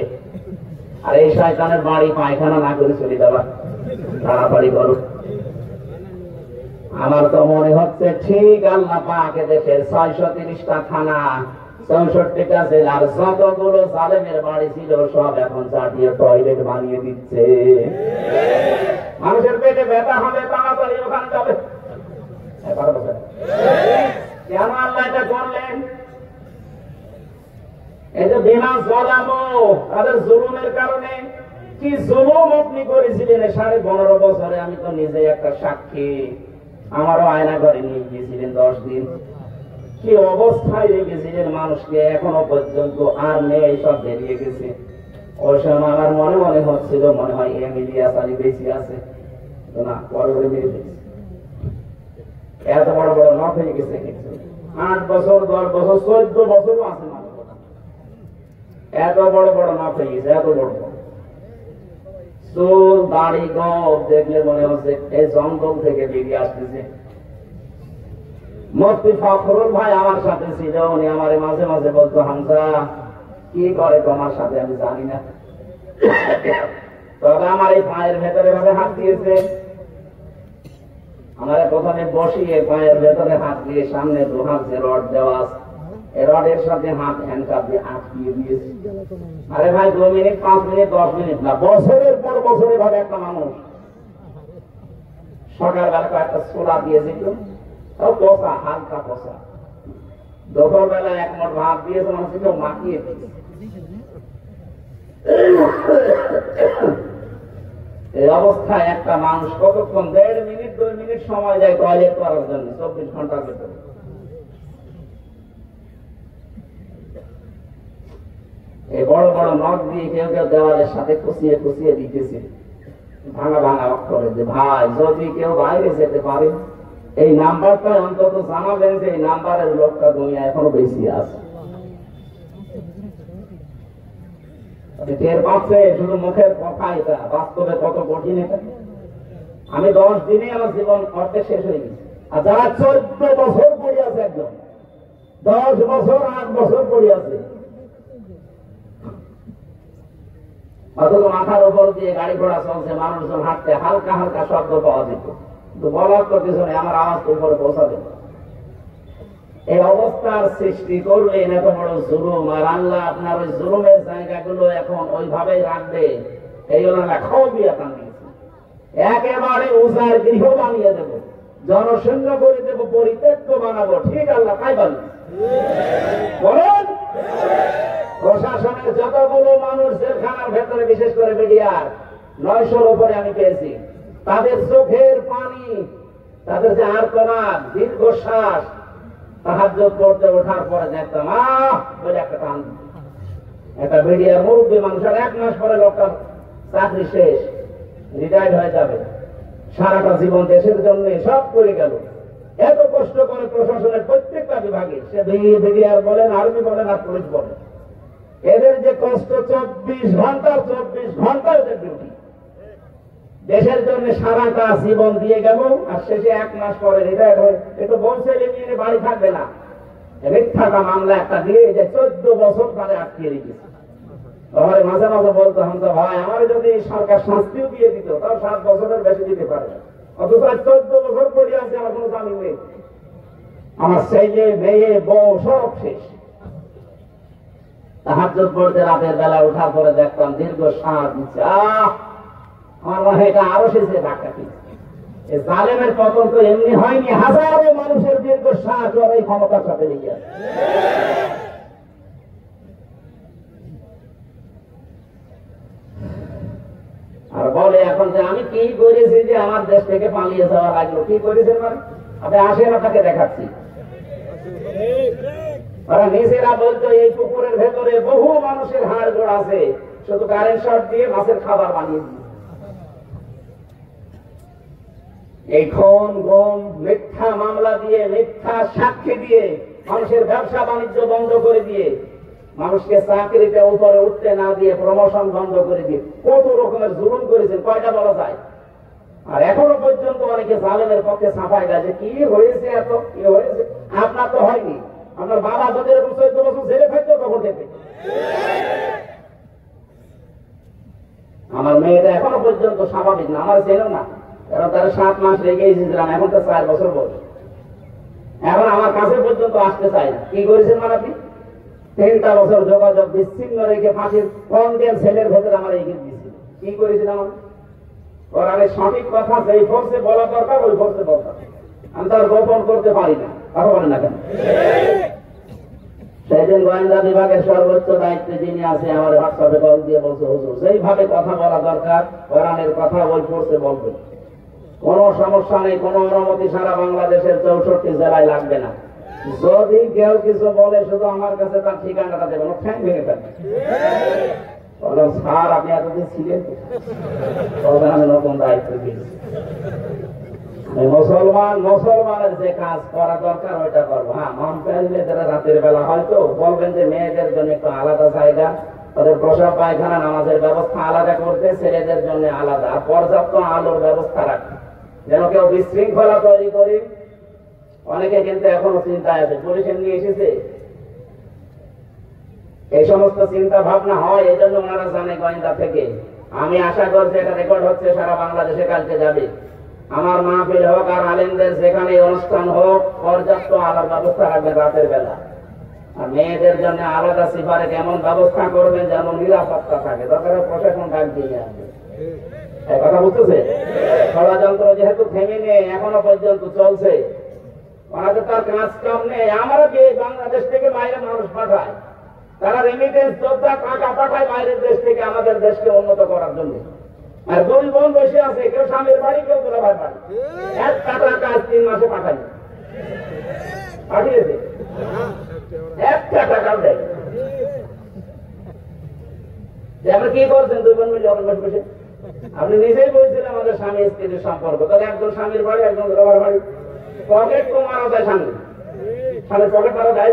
আর এই শয়তানের বাড়ি পায়খানা না করে চলে যাবা, তাড়াতাড়ি করো। আমার তো মনে হচ্ছে ঠিক আল্লাহ পাক দেশের 630টা থানা, 64টা জেলার যতগুলো জালেমের বাড়ি ছিল সব এখন চাটিয়ে টয়লেট বানিয়ে দিচ্ছে। মানুষের পেটে ব্যথা হবে, তাড়াতাড়ি ওখানে যাবে। কেন আল্লাহ এটা করলেন? এই যে বিনা জলামো, তাদের জুলুমের কারণে। কি জুলুম আপনি করেছিলেন 15.5 বছরে, আমি তো নিজে একটা সাক্ষী। আমারও আয়না ঘরে নিয়ে গিয়েছিলেন 10 দিন। কি অবস্থায় রেখেছিলেন মানুষকে, এখনো পর্যন্ত আর নেই, সব বেরিয়ে গেছে। ওই সময় আমার মনে মনে হচ্ছিল, মনে হয় এমিলিয়া সালি বেশি আছে না, পরে করে মেরে ফেলছে। এত বড় বড় নখ হয়ে গেছে কিন্তু 8 বছর 10 বছর 14 বছরও আছে না, এত বড় বড় নখ হয়ে গেছে, এত বড় বড় চুল দাড়ি গোঁফ দেখলে মনে হচ্ছে এই জঙ্গল থেকে বেরিয়ে আসতেছে। মুফতি ফখরুল ভাই আমার সাথে ছিল, উনি আমার মাঝে মাঝে বলতো, হামজা কি করে তোমার সাথে আমি জানি না, তবে আমার এই পায়ের ভেতরে ভাবে হাত দিয়েছে। আমার প্রথমে বসিয়ে পায়ের ভেতরে হাত দিয়ে সামনে 2 হাত যে রড দেওয়া আছে, এই রডের সাথে হাত হ্যান্ডকাপ দিয়ে আটকিয়ে দিয়েছে। আরে ভাই 2 মিনিট 5 মিনিট 10 মিনিট না, বছরের পর বছর এভাবে একটা মানুষ। সকালবেলা একটা ছোলা দিয়েছিল, তাও কষা, হালকা কষা। দুপুরবেলা 1 মুঠ ভাত দিয়েছে, মানুষ মাখিয়ে দিয়েছে। এই অবস্থায় একটা মানুষ কতক্ষণ 1.5 মিনিট 2 মিনিট সময় যায় টয়লেট করার জন্য 24 ঘন্টার ভেতরে। এই বড় বড় নখ দিয়ে কেউ কেউ দেওয়ালের সাথে খুশিয়ে খুশিয়ে দিতেছে ভাঙা ভাঙা অক্ষরে, যে ভাই যদি কেউ বাইরে যেতে পারে এই নাম্বারটা অন্তত জানাবেন, যে এই নাম্বারের লোকটা দুনিয়া এখনো বেশি আছে। টের পাচ্ছে শুধু মুখের কথা, এটা বাস্তবে কত কঠিন। এটা আমি 10 দিনে আমার জীবন অর্ধেক শেষ হয়ে গেছে। আর যারা 14 বছর পড়ে আছে, একদম 10 বছর 8 বছর পড়ে আছে, অথচ মাথার উপর দিয়ে গাড়ি ঘোড়া চলছে, মানুষজন হাঁটতে, হালকা হালকা শব্দ পাওয়া যেত। বলার তো কিছু নেই, আমার আওয়াজ তো উপরে পৌঁছাবে। এই অবস্থার সৃষ্টি করলেন এত বড় জুলুম, আর আল্লাহ আপনার ওই জুলুমের জায়গাগুলো এখন ওইভাবেই রাখবে। এই জন্য খাওয়াবিয়া টানিয়েছে, একেবারে উজার গৃহ বানিয়ে দেব, জনশূন্য করে দেব, পরিত্যক্ত বানাবো। ঠিক আল্লাহ তাই বলেন, বলেন। প্রশাসনের যতগুলো মানুষ জেলখানার ভেতরে, বিশেষ করে মিডিয়ার 900-র উপরে আমি পেয়েছি, তাদের চোখের পানি, তাদের যে আর্তনাদ, দীর্ঘশ্বাস, তাহাজ্জুদ পড়তে ওঠার পরে দেখতাম বলে একটা টান। একটা মিডিয়ার মুরব্বী মানুষের 1 মাস পরে লোকটার চাকরি শেষ, রিটায়ার্ড হয়ে যাবে, সারাটা জীবন দেশের জন্য সব করে গেল। এত কষ্ট করে প্রশাসনের প্রত্যেকটা বিভাগে, সে মিডিয়ার বলেন, আর্মি বলেন, আর পুলিশ বলেন, এদের যে কষ্ট 24 ঘন্টা ওদের ডিউটি, দেশের জন্য সারাটা জীবন দিয়ে গেল, আর শেষে 1 মাস পরে রিটায়ার্ড হয়ে একটু বলছে নিয়ে বাড়ি থাকবে না, মিথ্যাটা মামলা একটা দিয়ে যে 14 বছর তারা আটকিয়ে রেখেছে। আমার মাঝে মাঝে বলতো, হামজা ভাই, আমার যদি সরকার শাস্তিও দিয়ে দিত তাও 7 বছরের বেশি দিতে পারে, অথচ 14 বছর পড়ে আছে, আমার কোনো জামিন নেই, আমার ছেলে মেয়ে বউ সব শেষ। তাহাজ্জুদ পড়তে রাতের বেলা ওঠার পরে দেখতাম দীর্ঘ শ্বাস দিচ্ছে, আমার মনে হয় এটা আরো শেষে ধাক্কা দিচ্ছে। এই জালেমের পতন তো এমনি হয়নি, হাজারো মানুষের দীর্ঘ শ্বাস ওর এই ক্ষমতার সাথে লেগে আছে। আর বলে এখন যে আমি কি করেছি যে আমার দেশ থেকে পালিয়ে যাওয়া লাগলো, কি করেছেন মানে? আপনি আসেন, আপনাকে দেখাচ্ছি। ওরা নিজেরা বলতো এই পুকুরের ভেতরে বহু মানুষের হাড় গোড় আছে, শুধু কারেন্ট শট দিয়ে মাছের খাবার বানিয়ে দিয়ে, এই খুন গুম মিথ্যা মামলা দিয়ে, মিথ্যা সাক্ষী দিয়ে, মানুষের ব্যবসা বাণিজ্য বন্ধ করে দিয়ে, মানুষকে চাকরিতে উপরে উঠতে না দিয়ে প্রমোশন বন্ধ করে দিয়ে কত রকমের জুলুম করেছেন, কয়টা বলা যায়? আর এখনো পর্যন্ত অনেকে জালেমের পক্ষে ছাপায় গেছে, কি হয়েছে, এত কি হয়েছে? আপনার তো হয়নি, আপনার বাবা যদি এরকম 14 বছর জেলে থাকতো তখন থেকে। আমার মেয়েটা এখনো পর্যন্ত স্বাভাবিক না, আমার ছিল না, কারণ তারা 7 মাস রেখে এসেছিলাম, এখন তো 4 বছর বয়স, এখন আমার কাছে পর্যন্ত আসতে চাই না। কি করেছেন মানে আপনি? 3টা বছর যোগাযোগ বিচ্ছিন্ন রেখে ফাঁসির কন্ডেম সেলের ভেতরে আমার এগিয়ে দিয়েছিল। কি করেছিলাম আমি? ওর আগে সঠিক কথা যেই ফোর্সে বলা দরকার ওই ফোর্সে বলতাম, আমি তার গোপন করতে পারি না। কথা বলেন না কেন? সেদিন গোয়েন্দা বিভাগের সর্বোচ্চ দায়িত্বে যিনি আছে আমার হোয়াটসঅ্যাপে কল দিয়ে বলছে, হুজুর যেইভাবে কথা বলা দরকার কোরআনের কথা ওই ফোর্সে বলবে, কোন সমস্যা নেই, কোন অনুমতি সারা বাংলাদেশের 64 জেলায় লাগবে না। যদি কেউ কিছু বলে শুধু আমার কাছে তার ঠিকানাটা দেবেন, ঠ্যাং ভেঙে ফেলবে। বললাম, স্যার আপনি এতদিন ছিলেন? আমি নতুন দায়িত্ব দিয়েছি, মুসলমানের যে কাজ করা দরকার ওইটা করবো। হ্যাঁ, মন পেলে যারা রাতের বেলা হয়তো বলবেন যে মেয়েদের জন্য একটু আলাদা জায়গা, তাদের প্রসাব পায়খানা নামাজের ব্যবস্থা আলাদা করতে, ছেলেদের জন্য আলাদা, আর পর্যাপ্ত আলোর ব্যবস্থা রাখতে, যেন কেউ বিশৃঙ্খলা তৈরি করি। অনেকে কিন্তু এখনো চিন্তায় আছে, পুলিশ নিয়ে এসেছে, এই সমস্ত চিন্তা ভাবনা হয়, এই জন্য ওনারা জানে গোয়েন্দা থেকে। আমি আশা করছি এটা রেকর্ড হচ্ছে, সারা বাংলাদেশে কালকে যাবে। আমার মাহফিল হোক আর আলেমদের যেখানে অনুষ্ঠান হোক, পর্যাপ্ত আলোর ব্যবস্থা রাখবেন রাতের বেলা, আর মেয়েদের জন্য আলাদা সিফারে কেমন ব্যবস্থা করবেন যেন নিরাপত্তা থাকে, দরকার প্রশাসন ডাক দিয়ে আসবে। এই কথা বুঝতেছে? ষড়যন্ত্র যেহেতু থেমে নেই, এখনো পর্যন্ত চলছে, ওনাদের তার কাজ কাম নেই। আমরা কি বাংলাদেশ থেকে বাইরে মানুষ পাঠায়, তারা রেমিটেন্স যোদ্ধা টাকা পাঠায় বাইরের দেশ থেকে আমাদের দেশকে উন্নত করার জন্য। আর 2 বোন বসে আছে, কেউ স্বামীর বাড়ি, কেউ দুলাভাই বাড়ি, 1 টাকা কাজ 3 মাসে পাঠায়, পাঠিয়েছে 1 টাকাও দেয়। আপনি কি করছেন 2 বোন মিলে বসে বসে? আপনি নিজেই বলছিলেন আমাদের স্বামী স্ত্রীর সম্পর্ক, তাহলে একজন স্বামীর বাড়ি, একজন দুলাভাইয়ের বাড়ি, পকেট তো মারা যায়, স্বামীর পকেট মারা যায়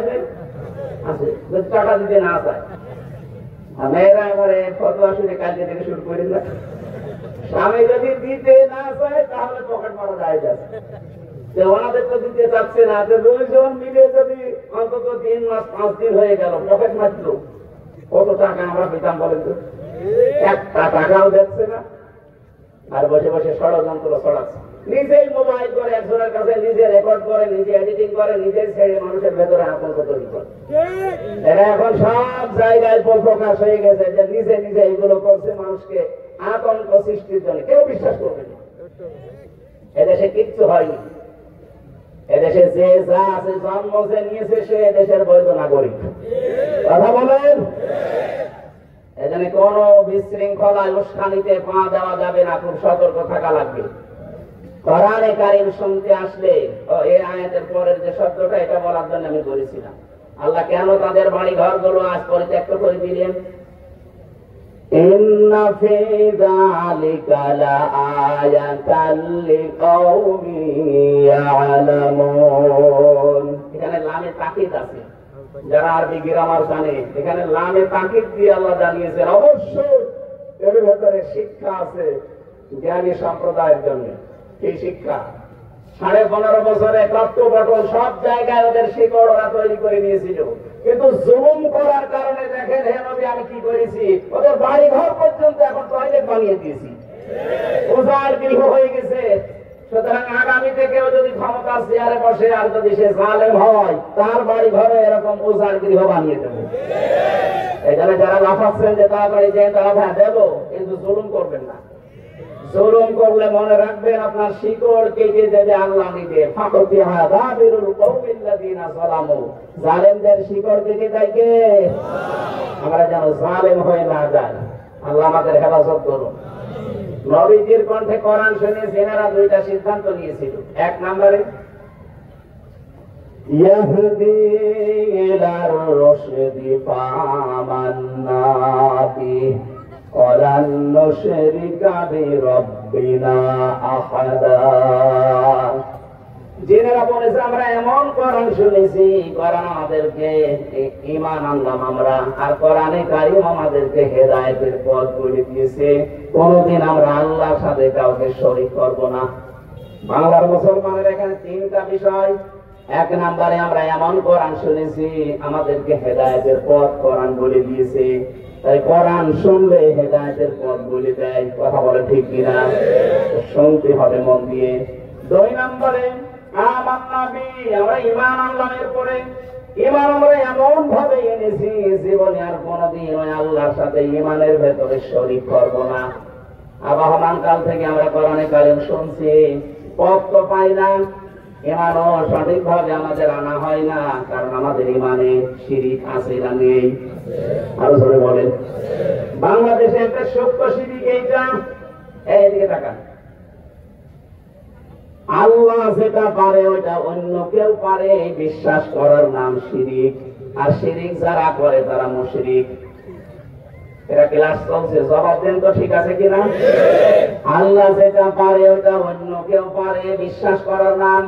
আছে, যদি টাকা দিতে না চায়। মেয়েরা এবারে ফতোয়া শুনে কালকে থেকে শুরু করি না, স্বামী যদি দিতে না চায় তাহলে পকেট মারা যায় যাচ্ছে, ওনাদের তো দিতে চাচ্ছে না। 2 জন মিলে যদি অন্তত 3 মাস 5 দিন হয়ে গেল, পকেট মারল, কত টাকা আমরা পেতাম বলেন তো? 1 টাকাও দেখছে না, আর বসে বসে ষড়যন্ত্র ছড়াচ্ছে। নিজেই মোবাইল করে একজনের কাছে নিজে রেকর্ড করে, নিজে এডিটিং করে, নিজেই ছেড়ে মানুষের ভেতরে আতঙ্ক তৈরি করে। এটা এখন সব জায়গায় প্রকাশ হয়ে গেছে যে নিজে নিজে এগুলো করছে মানুষকে আতঙ্ক সৃষ্টির জন্য। কেউ বিশ্বাস করবে না। এদেশে কিচ্ছু হয়নি। এদেশে যে যা আছে জন্ম যে নিয়েছে সে দেশের বৈধ নাগরিক। কথা বলেন। এখানে কোন বিশৃঙ্খলায় উস্কানিতে পা দেওয়া যাবে না, খুব সতর্ক থাকা লাগবে। কোরআনে কারীম শুনতে আসলে এই আয়াতের পরের যে শব্দটা, এটা বলার জন্য আমি বলেছিলাম আল্লাহ কেন তাদের বাড়ি ঘরগুলো আজ পরিত্যক্ত করে দিলেন। ইন্না ফি যালিকা লাআয়াতাল লিকাওমিন ইয়ালামুন। এখানে লামে তাকিদ আছে, যারা আরবি গ্রামার জানে এখানে লামে তাকিদ দিয়ে আল্লাহ জানিয়েছেন অবশ্যই এর ভেতরে শিক্ষা আছে জ্ঞানী সম্প্রদায়ের জন্য। এই শিক্ষা 15.5 বছরে কট্টবটল সব জায়গায় ওদের শিকড় ওরা তৈরি করে নিয়েছিল, কিন্তু জুলুম করার কারণে দেখেন হে নবী আমি কি করেছি, ওদের বাড়ি ঘর পর্যন্ত এখন টয়লেট বানিয়ে দিয়েছি, উজাড় গৃহ হয়ে গেছে। সুতরাং আগামীতে কেউ যদি ক্ষমতা চেয়ারে বসে আর যদি সে জালেম হয়, তার বাড়ি ঘরে এরকম উজাড় গৃহ বানিয়ে দেবো। এখানে যারা লাফাচ্ছেন যে তাড়াতাড়ি যে তারা হ্যাঁ দেবো, কিন্তু জুলুম করবেন না। জুলুম করলে মনে রাখবেন আপনার শিকড় কেটে দেবে আল্লাহ নিজে। ফাকতিহা দাবিরুল কওমিল্লাযিনা যালামু। জালেমদের শিকড় কেটে দেয় কে? আমরা যেন জালেম হয়ে না যাই। আল্লাহ আমাদের হেফাজত করুন। নবীজির কণ্ঠে কোরআন শুনে জেনারা দুইটা সিদ্ধান্ত নিয়েছিল। এক নম্বরে ইয়াহদি ইলার রশদি ফামান্না বিহি ওয়ালান নুশরিকা বিরাব্বিনা আহাদা। জেনারা বলেছে আমরা এমন কোরআন শুনেছি, কোরআন আমাদেরকে ঈমান আনলাম আমরা, আর কোরআনে কারীম আমাদেরকে হেদায়েতের পথ বলে দিয়েছে, কোনদিন আমরা আল্লাহর সাথে কাউকে শরীক করব না। বাংলার মুসলমানের এখানে তিনটা বিষয়। এক নম্বরে আমরা এমন কোরআন শুনেছি আমাদেরকে হেদায়েতের পথ কোরআন বলে দিয়েছে, তাই কোরআন শুনলে হেদায়েতের পথ বলে দেয়। কথা বলে ঠিক কিনা? শুনতে হবে মন দিয়ে। দুই নম্বরে আমান্না বিহি, আমরা ঈমান আনলাম। এরপরে ঈমান আমরা এমন ভাবে এনেছি জীবনে আর কোনদিন ওই আল্লাহর সাথে ঈমানের ভেতরে শরীক করব না। আবহমান কাল থেকে আমরা কোরআনে কারীম শুনছি, পথ তো পাই না, ঈমানও সঠিকভাবে আমাদের আনা হয় না, কারণ আমাদের ঈমানে শিরিক আছে না নেই? আরো জোরে বলেন। বাংলাদেশে একটা সত্য শিরিক এইটা। এইদিকে তাকান। আল্লাহ যেটা পারে ওইটা অন্য কেউ পারে বিশ্বাস করার নাম শিরিক, আর শিরিক যারা করে তারা মুশরিক। এটা ক্লাস চলছে, জবাব দেন তো ঠিক আছে কিনা? আল্লাহ যেটা পারে ওইটা অন্য কেউ পারে বিশ্বাস করার নাম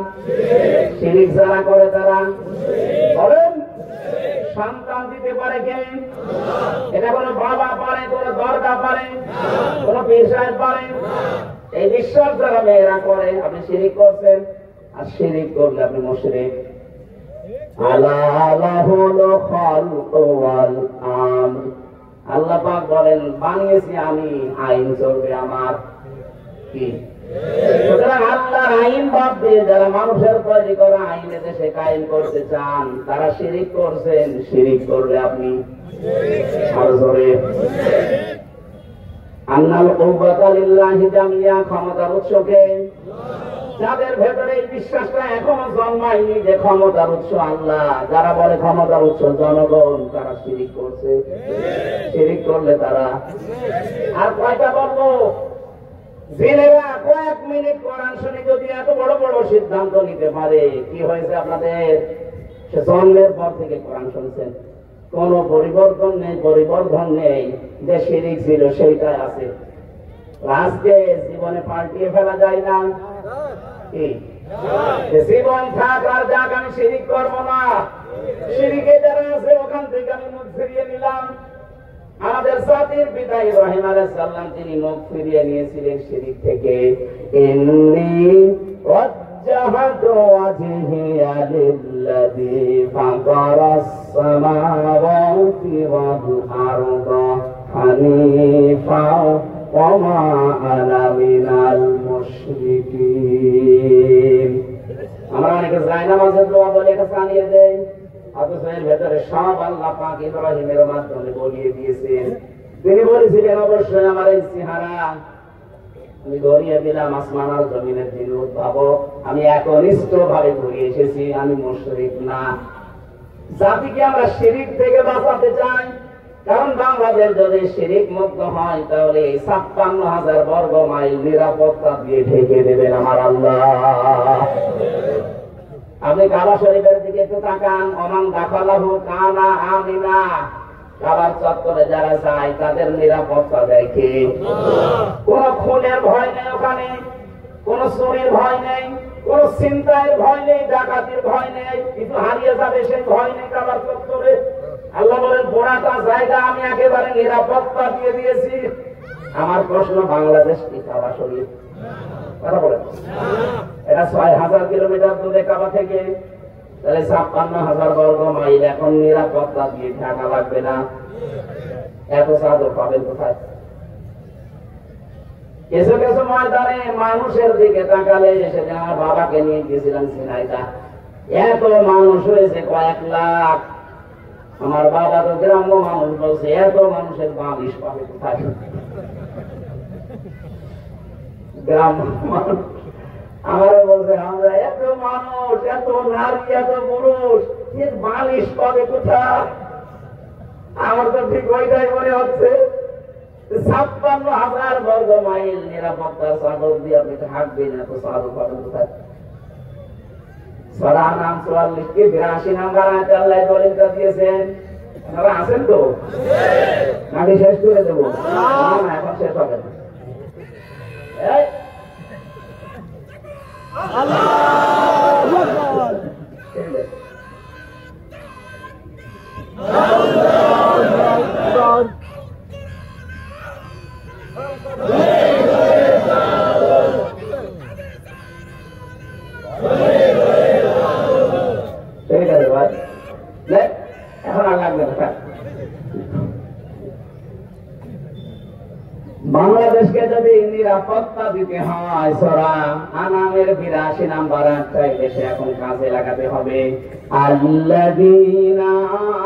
শিরিক, যারা করে তারা বলেন। সন্তান দিতে পারে কে? এটা কোনো বাবা পারে, কোনো দরগা পারে, কোনো পীর সাহেব পারে? এই বিশ্বাস যারা মেয়েরা করে, আপনি শিরিক করছেন, আর শিরিক করলে আপনি মুশরিক। আল্লাহ পাক বলেন বানিয়েছি আমি, আইন চলবে আমার। কি? সুতরাং আল্লাহর আইন বাদ দিয়ে যারা মানুষের তৈরি করা আইনে দেশে কায়েম করতে চান, তারা শিরিক করছেন। শিরিক করলে আপনি আরো জোরে আন্নাল কুওয়াতা লিল্লাহি জামিয়া, ক্ষমতার উৎসকে যাদের ভেতরে এই বিশ্বাসটা এখনো জন্মায়নি যে ক্ষমতার উৎস আল্লাহ, যারা বলে ক্ষমতার উৎস জনগণ, তারা শিরিক করছে। শিরিক করলে তারা আর কয়টা বলবো? জেনেরা কয়েক মিনিট কোরআন শুনে যদি এত বড় বড় সিদ্ধান্ত নিতে পারে, কি হয়েছে আপনাদের? সে জন্মের পর থেকে কোরআন শুনছেন, কোন পরিবর্তন নেই, পরিবর্তন নেই। যে শিরিক ছিল সেইটাই আছে। আজকে জীবনে পাল্টিয়ে ফেলা যায় না। কি জীবন থাক আর যাক, আমি শিরিক করবো না। শিরিকে যারা আছে ওখান থেকে আমি মুখ ফিরিয়ে নিলাম। আমাদের জাতির পিতা ইব্রাহিম আলাইহিস সালাম তিনি মুখ ফিরিয়ে নিয়েছিলেন শিরিক থেকে। ইন্নী ওয়াজ্জাহাতু ওয়াজহিয়া লিল্লাযী ফাতারাস সামাওয়াতি ওয়াল আরদা হানিফা وما أنا من المشركين আমরা অনেকে যায় নামাজের দোয়া বলে এটা জানিয়ে দেয় অথচ এর ভেতরে সব আল্লাহ পাক ইব্রাহিমের মাধ্যমে বলিয়ে দিয়েছেন তিনি বলেছিলেন অবশ্যই আমার এই চেহারা আমি ধরিয়ে দিলাম আসমান আর জমিনের দিন উদ্ভাবক আমি একনিষ্ঠ ভাবে ঘুরে এসেছি আমি মুশরিক না জাতিকে আমরা শিরিক থেকে বাঁচাতে চাই কারণ বাংলাদেশ যদি শিরিক মুক্ত হয় তাহলে ৫৬,০০০ বর্গ মাইল নিরাপত্তা দিয়ে ঢেকে দেবেন আমার আল্লাহ আপনি কাবা শরীফের দিকে একটু তাকান ওমান দাখালাহু কানা আমিনা কাবার চত্বরে যারা যায় তাদের নিরাপত্তা দেখে কোন খুনের ভয় নেই ওখানে কোন চুরির ভয় নেই কোন ছিনতাইয়ের ভয় নেই ডাকাতির ভয় নেই কিছু হারিয়ে যাবে সেই ভয় নেই কাবার চত্বরে আল্লাহ বলেন পুরাটা জায়গা আমি একেবারে নিরাপত্তা দিয়ে দিয়েছি আমার প্রশ্ন বাংলাদেশ কি কাবা শরীফ কথা বলেন এটা ৬,০০০ কিলোমিটার দূরে কাবা থেকে তাহলে ৫৬,০০০ বর্গ মাইল এখন নিরাপত্তা দিয়ে থাকা লাগবে না এত চাদর পাবেন কোথায় কিছু কিছু ময়দানে মানুষের দিকে তাকালে সেদিন আমার বাবাকে নিয়ে গেছিলাম সিনাইটা এত মানুষ হয়েছে কয়েক লাখ আমার বাবা তো গ্রাম্য মানুষ বলছে এত মানুষের বালিশ পাবে কোথায় গ্রাম্য মানুষ আমারও বলছে আমরা এত মানুষ এত নারী এত পুরুষ এর বালিশ পাবে কোথায় আমার তো ঠিক ওইটাই মনে হচ্ছে ৫৬,০০০ বর্গ মাইল নিরাপত্তার চাদর দিয়ে আপনি থাকবেন এত চাদর পাবেন কোথায় সূরা নাম ৪৪ কি ৮২ নাম্বার আয়াতে আল্লাহ দলিলটা দিয়েছেন আপনারা আছেন তো নাকি শেষ করে দেবো না এখন শেষ হবে না আল্লাহু আকবার বাংলাদেশকে যদি নিরাপত্তা দিতে হয় সূরা আনামের ৮২ নাম্বার আয়াতটাই দেশে এখন কাজে লাগাতে হবে আল্লাযীনা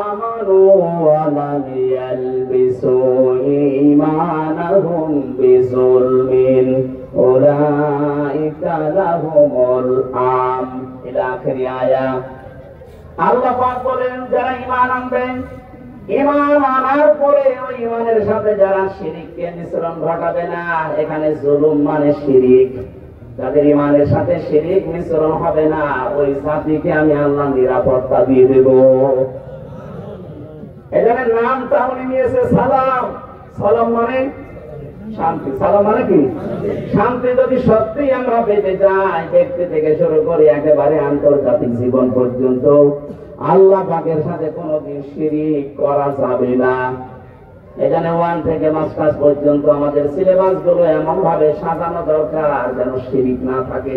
আমানু ওয়া লাম ইয়ালবিসু ঈমানাহুম বিযুলমিন উলাইকা লাহুমুল আমন ইলা আখির আয়াত আল্লাহ পাক বলেন যারা ঈমান আনবেন ঈমান আনার পরে ওই ঈমানের সাথে যারা শিরককে মিশ্রণ ঘটাবে না এখানে জুলুম মানে শিরক যাদের ঈমানের সাথে শিরক মিশ্রণ হবে না ওই জাতিকে আমি আল্লাহ নিরাপত্তা দিয়ে দেব এখানে নামটা উনি নিয়েছে সালাম সালাম মানে শান্তি সালাম মানে কি শান্তি যদি সত্যি আমরা পেতে চাই ব্যক্তি থেকে শুরু করে একেবারে আন্তর্জাতিক জীবন পর্যন্ত আল্লাহ পাকের সাথে কোনদিন শিরক করা যাবে না এখানে 1 থেকে মাস্টার্স পর্যন্ত আমাদের সিলেবাস গুলো এমন ভাবে সাজানো দরকার যেন শিরক না থাকে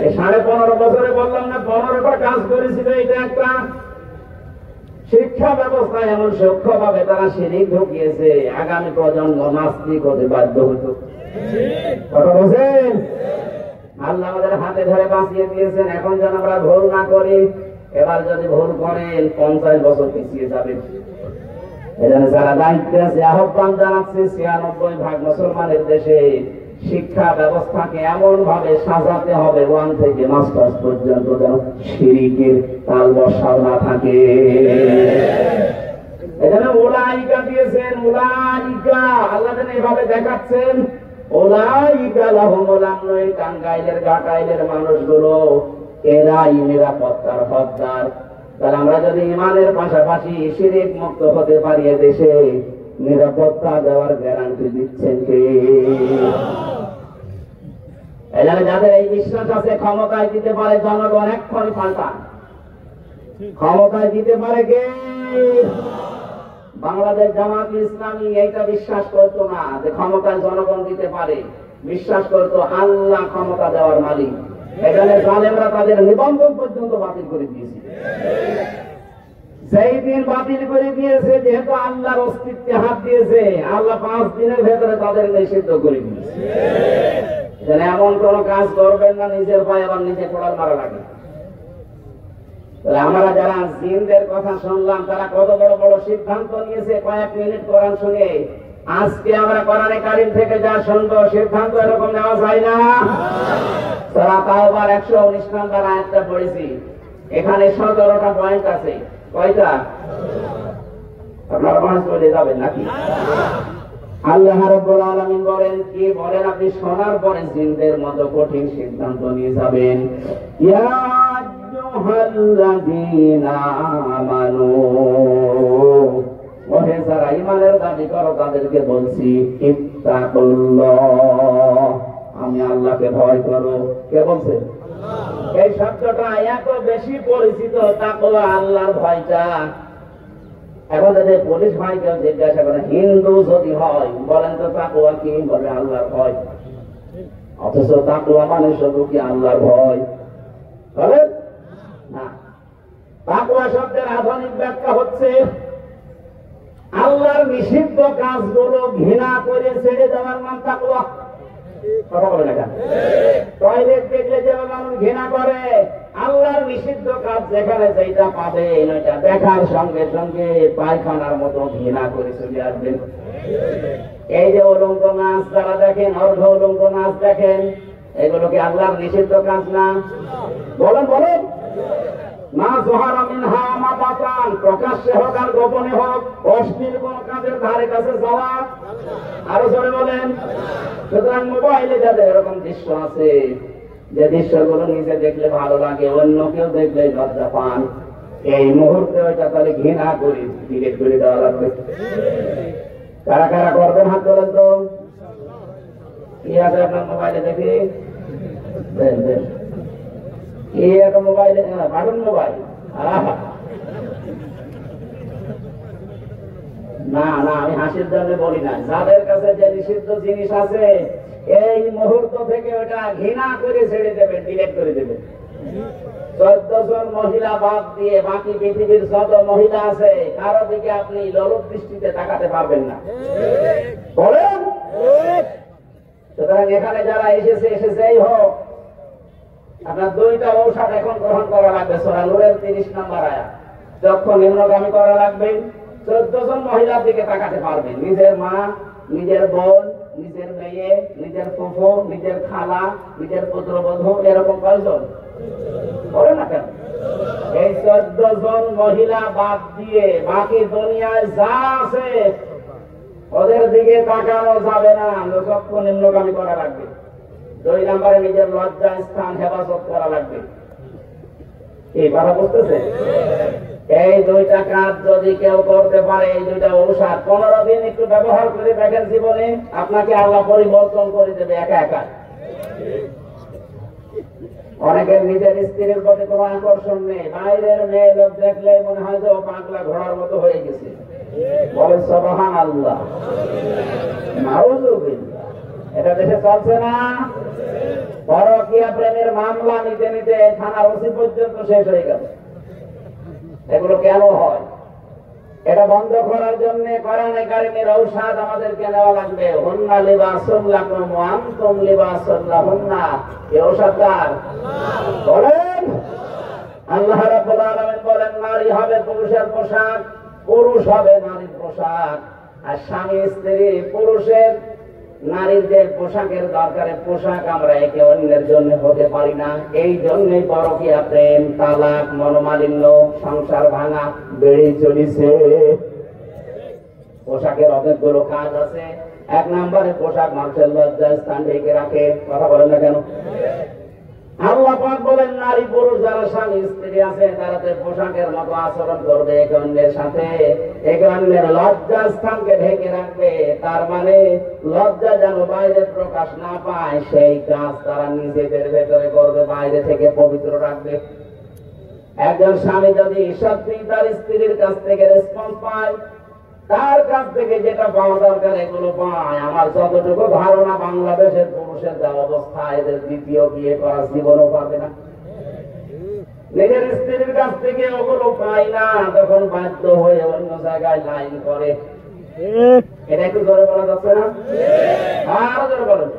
এই ১৫.৫ বছরে বললাম না ১৫টা কাজ করেছিল এটা একটা শিক্ষা ব্যবস্থা এমন সূক্ষ্মভাবে তারা শিরক ঢুকিয়েছে আগামী প্রজন্ম নাস্তিক হতে বাধ্য হতো কথা বলছেন আল্লাহ আমাদের হাতে ধরে বাঁচিয়ে দিয়েছেন এখন যেন আমরা ভুল না করি এবার যদি ভুল করেন ৫০ বছর পিছিয়ে যাবেন এজন্য যারা দায়িত্বে আছে আহ্বান জানাচ্ছে ৯৬% মুসলমানের দেশে শিক্ষা ব্যবস্থাকে এমন ভাবে সাজাতে হবে 1 থেকে মাস্টার্স পর্যন্ত যেন শিরকের তাল বসাও না থাকে এখানে উলাইকা দিয়েছেন উলাইকা আল্লাহ যেন এভাবে দেখাচ্ছেন উলাইকা লাহুমুল আমন এই টাঙ্গাইলের ঘাটাইলের মানুষগুলো এরাই নিরাপত্তার হকদার তাহলে আমরা যদি ঈমানের পাশাপাশি শিরক মুক্ত হতে পারি দেশে নিরাপত্তা দেওয়ার গ্যারান্টি দিচ্ছেন কে এখানে যাদের এই বিশ্বাস আছে ক্ষমতায় দিতে পারে জনগণ এক্ষুনি পাল্টান ক্ষমতায় দিতে পারে কে বাংলাদেশ জামাত ইসলামী এইটা বিশ্বাস করতো না যে ক্ষমতায় জনগণ দিতে পারে বিশ্বাস করতো আল্লাহ ক্ষমতা দেওয়ার মালিক এখানে জালেমরা তাদের নিবন্ধন পর্যন্ত বাতিল করে দিয়েছে সেই দিন বাতিল করে দিয়েছে, যেহেতু আল্লাহর অস্তিত্বে হাত দিয়েছে, আল্লাহ 5 দিনের ভেতরে তাদের নিষিদ্ধ করে দিয়েছে। এমন কোন কাজ করবেন না নিজের পায়ে আবার নিজে কোড়াল মারা লাগে। আমরা যারা জিনদের কথা শুনলাম, তারা কত বড় বড় সিদ্ধান্ত নিয়েছে কয়েক মিনিট কোরআন শুনে। আজকে আমরা কোরআনে কারীম থেকে যা শুনবো, সিদ্ধান্ত এরকম নেওয়া যায় না। সূরা তাওবার 119 নম্বর আয়াতটা পড়েছি, এখানে 17টা পয়েন্ট আছে। কয়টা? আপনারা মনে চলে যাবেন নাকি? আল্লাহ রাব্বুল আলামিন বলেন, কি বলেন? আপনি শোনার পরে জিনদের মতো কঠিন সিদ্ধান্ত নিয়ে যাবেন। ইয়া আইয়ুহাল্লাযীনা আমানু, ওহে যারা ঈমানের দাবি করো তাদেরকে বলছি, ইত্তাকুল্লাহ, আমি আল্লাহকে ভয় করো। কে বলছে? এই শব্দটা এত বেশি পরিচিত, তাকওয়া, আল্লাহর ভয়টা। এখন যদি পুলিশ ভাইকে জিজ্ঞাসা করে, হিন্দু যদি হয়, বলেন তো তাকওয়া কি? বলে আল্লাহর ভয়। অথচ তাকওয়া মানে শুধু কি আল্লাহর ভয়? বলেন না। তাকওয়া শব্দের আধুনিক ব্যাখ্যা হচ্ছে আল্লাহর নিষিদ্ধ কাজগুলো ঘৃণা করে ছেড়ে দেওয়ার নাম তাকওয়া। কথা বলে না? টয়লেট দেখলে যে মানুষ ঘৃণা করে, আল্লাহর নিষিদ্ধ কাজ যেখানে যেটা পাবে এটা দেখার সঙ্গে সঙ্গে পায়খানার মতো ঘৃণা করে চলে আসবেন। এই যে উলঙ্গ নাচ যারা দেখেন, অর্ধ উলঙ্গ নাচ দেখেন, এগুলো কি আল্লাহর নিষিদ্ধ কাজ না? বলেন বলেন না। জোহারা মিনহা মা বাতান, প্রকাশ্যে হোক আর গোপনে হোক, অশ্লীল কোন কাজের ধারে কাছে যাওয়া। আরো জোরে বলেন। সুতরাং মোবাইলে যাদের এরকম দৃশ্য আছে, যে দৃশ্যগুলো নিজে দেখলে ভালো লাগে, অন্য কেউ দেখলে লজ্জা পান, এই মুহূর্তে ওইটা তাহলে ঘৃণা করি ডিলিট করে দেওয়া লাগবে। কারা কারা করবেন হাত তোলেন তো। কি আছে আপনার মোবাইলে? দেখি দেন দেন। কি একটা মোবাইলে? Button mobile. না না, আমি হাসির জন্য বলি না। যাদের কাছে যে নিষিদ্ধ জিনিস আছে, এই মুহূর্ত থেকে ওটা ঘৃণা করে ছেড়ে দেবেন, ডিলিট করে দেবেন। 14 জন মহিলা বাদ দিয়ে বাকি পৃথিবীর যত মহিলা আছে, কারো দিকে আপনি লোলুপ দৃষ্টিতে তাকাতে পারবেন না। বলেন। সুতরাং এখানে যারা এসেছেই হোক, আপনার 2টা ঔষধ এখন গ্রহণ করা লাগবে। সূরা নূরের 30 নম্বর আয়াত। যখন নিম্নগামী করা লাগবে, 14 জন মহিলার দিকে তাকাতে পারবেন। নিজের মা, নিজের বোন, নিজের মেয়ে, নিজের ফুফু, নিজের খালা, নিজের পুত্রবধূ, এরকম কয়জন? বলে না কেন? এই 14 জন মহিলা বাদ দিয়ে বাকি দুনিয়ায় যা আছে ওদের দিকে তাকানো যাবে না। যতক্ষণ নিম্নগামী করা লাগবে। 2 নম্বরে নিজের লজ্জা স্থান হেফাজত করা লাগবে। এই কথা বুঝতেছে? এই 2টা কাজ যদি কেউ করতে পারে, এই 2টা ঔষধ 15 দিন একটু ব্যবহার করে দেখেন, জীবনে আপনাকে আল্লাহ পরিবর্তন করে দেবে একা একা। অনেকের নিজের স্ত্রীর প্রতি কোনো আকর্ষণ নেই, বাইরের মেয়ে লোক দেখলে মনে হয় যে ও পাগলা ঘোড়ার মতো হয়ে গেছে। বলে সুবহানাল্লাহ, নাউযুবিল্লাহ। এটা দেশে চলছে না? পরকীয়া প্রেমের মামলা নিতে নিতে থানার ওসি পর্যন্ত শেষ হয়ে গেল। এগুলো কেন হয়? এটা বন্ধ করার জন্য কোরআনে কারীমের ঔষধ আমাদেরকে নেওয়া লাগবে। হুন্না লিবাসুল লাকুম ওয়া আনতুম লিবাসুল লাহুন্না। এই ঔষধদার বলেন। আল্লাহ রাব্বুল আলামিন বলেন, নারী হবে পুরুষের পোশাক, পুরুষ হবে নারীর পোশাক। আর স্বামী স্ত্রী পুরুষের নারীর যে পোশাকের দরকারে পোশাক আমরা একে অন্যের জন্য হতে পারি না। এই জন্যই পরকীয়া প্রেম, তালাক, মনোমালিন্য, সংসার ভাঙা বেড়ে চলেছে। পোশাকের অনেকগুলো কাজ আছে। 1 নম্বরে পোশাক মানুষের লজ্জা স্থান ঢেকে রাখে। কথা বলেন না কেন? আল্লাহ পাক বলেন, নারী পুরুষ যারা স্বামী স্ত্রী আছে, তারা তো পোশাকের মতো আচরণ করবে একে অন্যের সাথে, একে অন্যের লজ্জা স্থানকে ঢেকে রাখবে। তার মানে লজ্জা যেন বাইরে প্রকাশ না পায়, সেই কাজ তারা নিজেদের ভেতরে করবে, বাইরে থেকে পবিত্র রাখবে। একজন স্বামী যদি সত্যি তার স্ত্রীর কাছ থেকে রেসপন্স পায়, তার কাছ থেকে যেটা পাওয়া দরকার এগুলো পায়। আমার যতটুকু ধারণা, বাংলাদেশের পুরুষের যা অবস্থা, এদের দ্বিতীয় বিয়ে করার জীবনও পাবে না। নিজের স্ত্রীর কাছ থেকে ওগুলো পায় না তখন বাধ্য হয়ে অন্য জায়গায় লাইন করে। এটা একটু জোরে বলা যাচ্ছে না? আরো জোরে বলেন।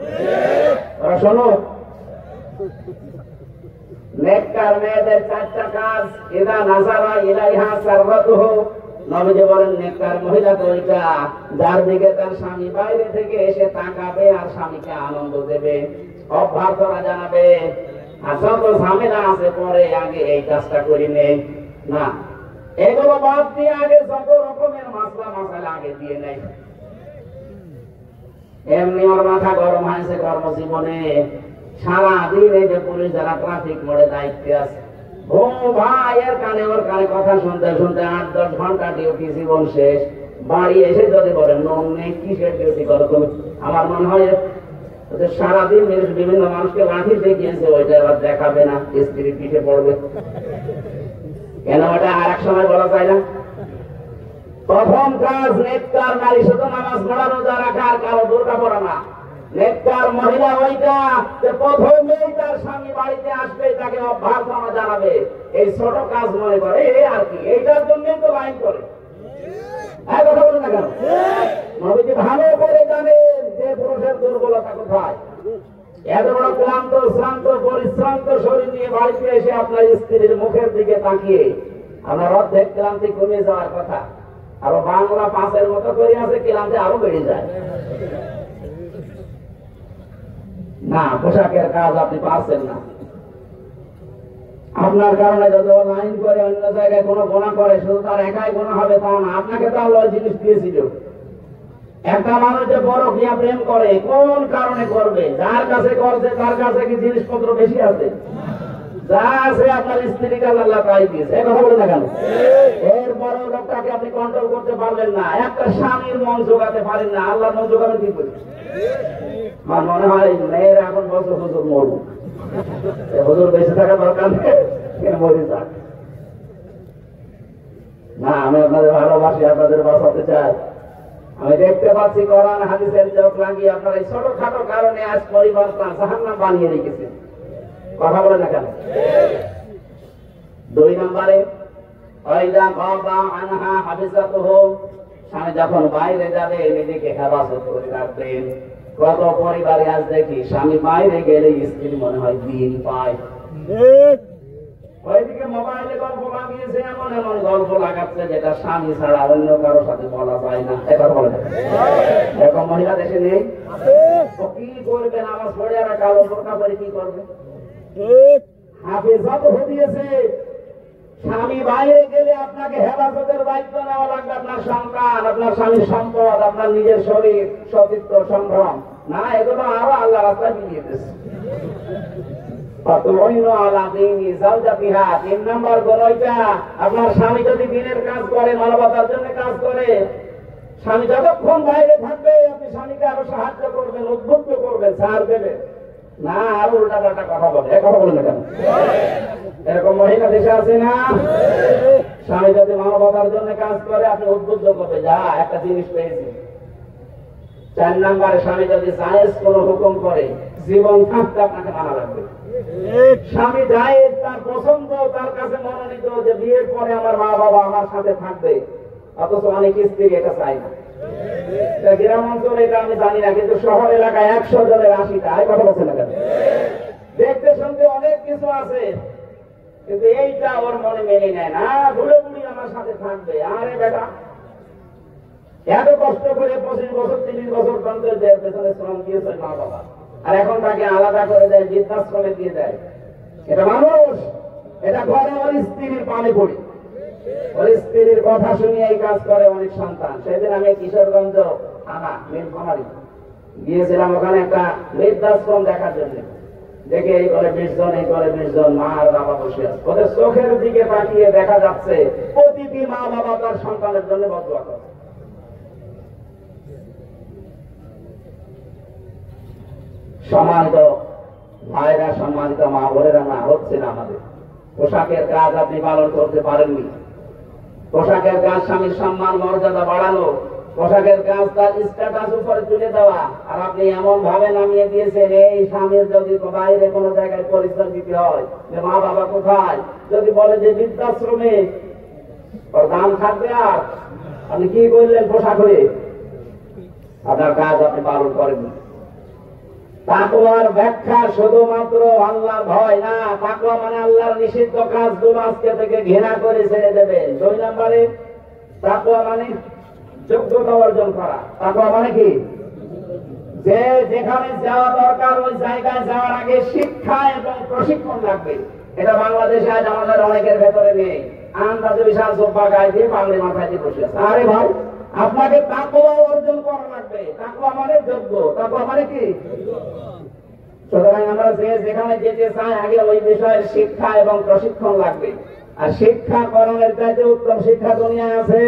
ওরা শোনো, নেককার মেয়েদের 4টা কাজ। ইদা নাজারা ইলাইহা সাররাতুহু, নবীজি বলেন নেককার মহিলা তো ওইটা যার দিকে তার স্বামী বাইরে থেকে এসে তাকাবে আর স্বামীকে আনন্দ দেবে, অভ্যর্থনা জানাবে। আর যত ঝামেলা আছে পরে আগে এই কাজটা করি নেই না, এগুলো বাদ দিয়ে আগে যত রকমের মাসলা মাসালা আগে দিয়ে নেই। এমনি ওর মাথা গরম হয়েছে কর্মজীবনে, সারাদিন এই যে পুলিশ যারা ট্রাফিক মোড়ে দায়িত্বে আছে, ও ভাই এর কানে ওর কানে কথা শুনতে শুনতে 8-10 ঘন্টা ডিউটি জীবন শেষ। বাড়ি এসে যদি বলে নুন নেই, কিসের ডিউটি করো তুমি? আমার মনে হয় সারাদিন বিভিন্ন মানুষকে লাঠি দেখিয়েছে, ওইটা এবার দেখাবে না, স্ত্রী পিঠে পড়বে কেন? ওটা আর এক সময় বলা যায় না। প্রথম কাজ নেককার নারী শুধু নামাজ পড়া, রোজা রাখা আর কারো বোরকা পরা না। নেককার মহিলা ওইটা যে প্রথমেই তার স্বামী বাড়িতে আসবে তাকে অভ্যর্থনা জানাবে। এই ছোট কাজ মনে করে আর কি, এইটার জন্যই তো লাইন করে। কথা বলে না কেন? নবীজি ভালো করে জানেন যে পুরুষের দুর্বলতা কোথায়। এত বড় ক্লান্ত শ্রান্ত পরিশ্রান্ত শরীর নিয়ে বাড়িতে এসে আপনার স্ত্রীর মুখের দিকে তাকিয়ে আপনার অর্ধেক ক্লান্তি কমে যাওয়ার কথা, আরো বাংলা 5-এর মতো করে আছে, ক্লান্তি আরো বেড়ে যায় না। পোশাকের কাজ আপনি পাচ্ছেন না, আপনার কারণে যদি লাইন করে অন্য জায়গায় কোনো গোনা করে, শুধু তার একাই গোনা হবে তা না, আপনাকে তো আল্লাহ জিনিস দিয়েছিল। একটা মানুষ যে বড় কিয়া প্রেম করে কোন কারণে করবে? যার কাছে করছে তার কাছে কি জিনিসপত্র বেশি আছে? যা আছে আপনার স্ত্রীকে আল্লাহ তাই দিয়েছে। কথা বলে না কেন? এরপরেও লোকটাকে আপনি কন্ট্রোল করতে পারলেন না, একটা স্বামীর মন জোগাতে পারেন না, আল্লাহ মন জোগাবেন কি করে? আমার মনে হয় মেয়েরা এখন বছর হুজুর মরুক, হুজুর বেঁচে থাকা দরকার নেই, মরে যাক না। আমি আপনাদের ভালোবাসি, আপনাদের বাঁচাতে চাই। আমি দেখতে পাচ্ছি কোরআন হাদিসের চোখ লাগিয়ে আপনারা এই ছোটখাটো কারণে আজ পরিবারটা জাহান্নাম বানিয়ে রেখেছেন। কথা বলে না কেন? 2 নম্বরে ওয়াইদা গাবা আনহা হাফিজাতুহু, স্বামী যখন বাইরে যাবে নিজেকে হেফাজত করে রাখবেন। কত পরিবারে আজ দেখি স্বামী বাইরে গেলে স্ত্রী মনে হয় দিন পায়, ওইদিকে মোবাইলে গল্প লাগিয়েছে, এমন এমন গল্প লাগাচ্ছে যেটা স্বামী ছাড়া অন্য কারোর সাথে বলা যায় না। এবার বলে এরকম মহিলা দেশে নেই? কি করবে? নামাজ পড়ে আর কালো বোরকা পরে কি করবে? হাফেজত দিয়েছে, স্বামী বাইরে গেলে আপনাকে হেফাজতের দায়িত্ব নেওয়া লাগবে। আপনার সন্তান, আপনার স্বামীর সম্পদ, আপনার নিজের শরীর, সতীত্ব, সম্ভ্রম না, এগুলো আরো আল্লাহ রাস্তায় মিলিয়ে দিয়েছে। 3 নম্বর গুণ ওইটা, আপনার স্বামী যদি দিনের কাজ করে, মানবতার জন্য কাজ করে, স্বামী যতক্ষণ বাইরে থাকবে আপনি স্বামীকে আরো সাহায্য করবেন, উদ্বুদ্ধ করবেন, ছাড় দেবেন না, আরো উল্টা পাল্টা কথা বলে। কথা বলে না কেন? এরকম মহিলা দেশে আছে না? স্বামী যদি মানবতার জন্য কাজ করে আপনি উদ্বুদ্ধ করবে, যা একটা জিনিস পেয়েছি। 4 নম্বরে স্বামী যদি জায়েজ কোন হুকুম করে জীবন থাকতে আপনাকে মানা লাগবে। স্বামী জায়েজ তার পছন্দ, তার কাছে মনোনীত যে বিয়ের পরে আমার মা বাবা আমার সাথে থাকবে, অথচ অনেক স্ত্রী এটা চায় না। গ্রাম অঞ্চলে এটা আমি জানি না, কিন্তু শহর এলাকায় 100 জনের 80টা। কথা বলছে না কেন? দেখতে শুনতে অনেক কিছু আছে, কিন্তু এইটা ওর মনে মেনে নেয় না, বুড়ো বুড়ি আমার সাথে থাকবে। আরে বেটা, এত কষ্ট করে 25 বছর 30 বছর পর্যন্ত পেছনে শ্রম দিয়েছে মা বাবা, আর এখন তাকে আলাদা করে দেয়, বৃদ্ধাশ্রমে দিয়ে দেয়। এটা মানুষ? এটা ঘরে ওর স্ত্রীর পানি পড়ি, ওর স্ত্রীর কথা শুনিয়ে এই কাজ করে অনেক সন্তান। সেদিন আমি কিশোরগঞ্জ থানা নীলফামারী গিয়েছিলাম, ওখানে একটা বৃদ্ধাশ্রম দেখার জন্য। দেখে এই করে 20 জন, এই করে 20 জন মা আর বাবা বসে আছে। ওদের চোখের দিকে তাকিয়ে দেখা যাচ্ছে প্রতিটি মা বাবা তার সন্তানের জন্য বদুয়া করে। সম্মানিত ভাইরা, সম্মানিত মা বোনেরা, না হচ্ছে না আমাদের। পোশাকের কাজ আপনি পালন করতে পারেননি। পোশাকের কাজ স্বামীর সম্মান মর্যাদা বাড়ানো, পোশাকের কাজ তার স্ট্যাটাস উপরে তুলে দেওয়া, আর আপনি এমন ভাবে নামিয়ে দিয়েছেন এই স্বামীর যদি বাইরে কোনো জায়গায় পরিচয় দিতে হয় যে মা বাবা কোথায়, যদি বলে যে বৃদ্ধাশ্রমে, ওর দাম থাকবে। আর আপনি কি করলেন পোশাক হয়ে? আপনার কাজ আপনি পালন করেন। তাকওয়ার ব্যাখ্যা শুধুমাত্র আল্লাহর ভয় না, তাকওয়া মানে আল্লাহর নিষিদ্ধ কাজগুলো আজকে থেকে ঘৃণা করে ছেড়ে দেবেন। 2 নম্বরে তাকওয়া মানে যোগ্যতা অর্জন করা। তাকওয়া মানে কি? যে যেখানে যাওয়া দরকার ওই জায়গায় যাওয়ার আগে শিক্ষা এবং প্রশিক্ষণ লাগবে। এটা বাংলাদেশে আজ আমাদের অনেকের ভেতরে নেই। আন্দাজে বিশাল জব্বা গায়ে দিয়ে পাগড়ি মাথায় দিয়ে বসে আছে। আরে ভাই, আপনাকে তাকওয়া অর্জন করা লাগবে। তাকওয়া মানে যোগ্য। তাকওয়া মানে কি? সুতরাং আমরা যেখানে যেতে চাই আগে ওই বিষয়ের শিক্ষা এবং প্রশিক্ষণ লাগবে। আর শিক্ষা করণের চাইতে উত্তম শিক্ষা দুনিয়ায় আছে?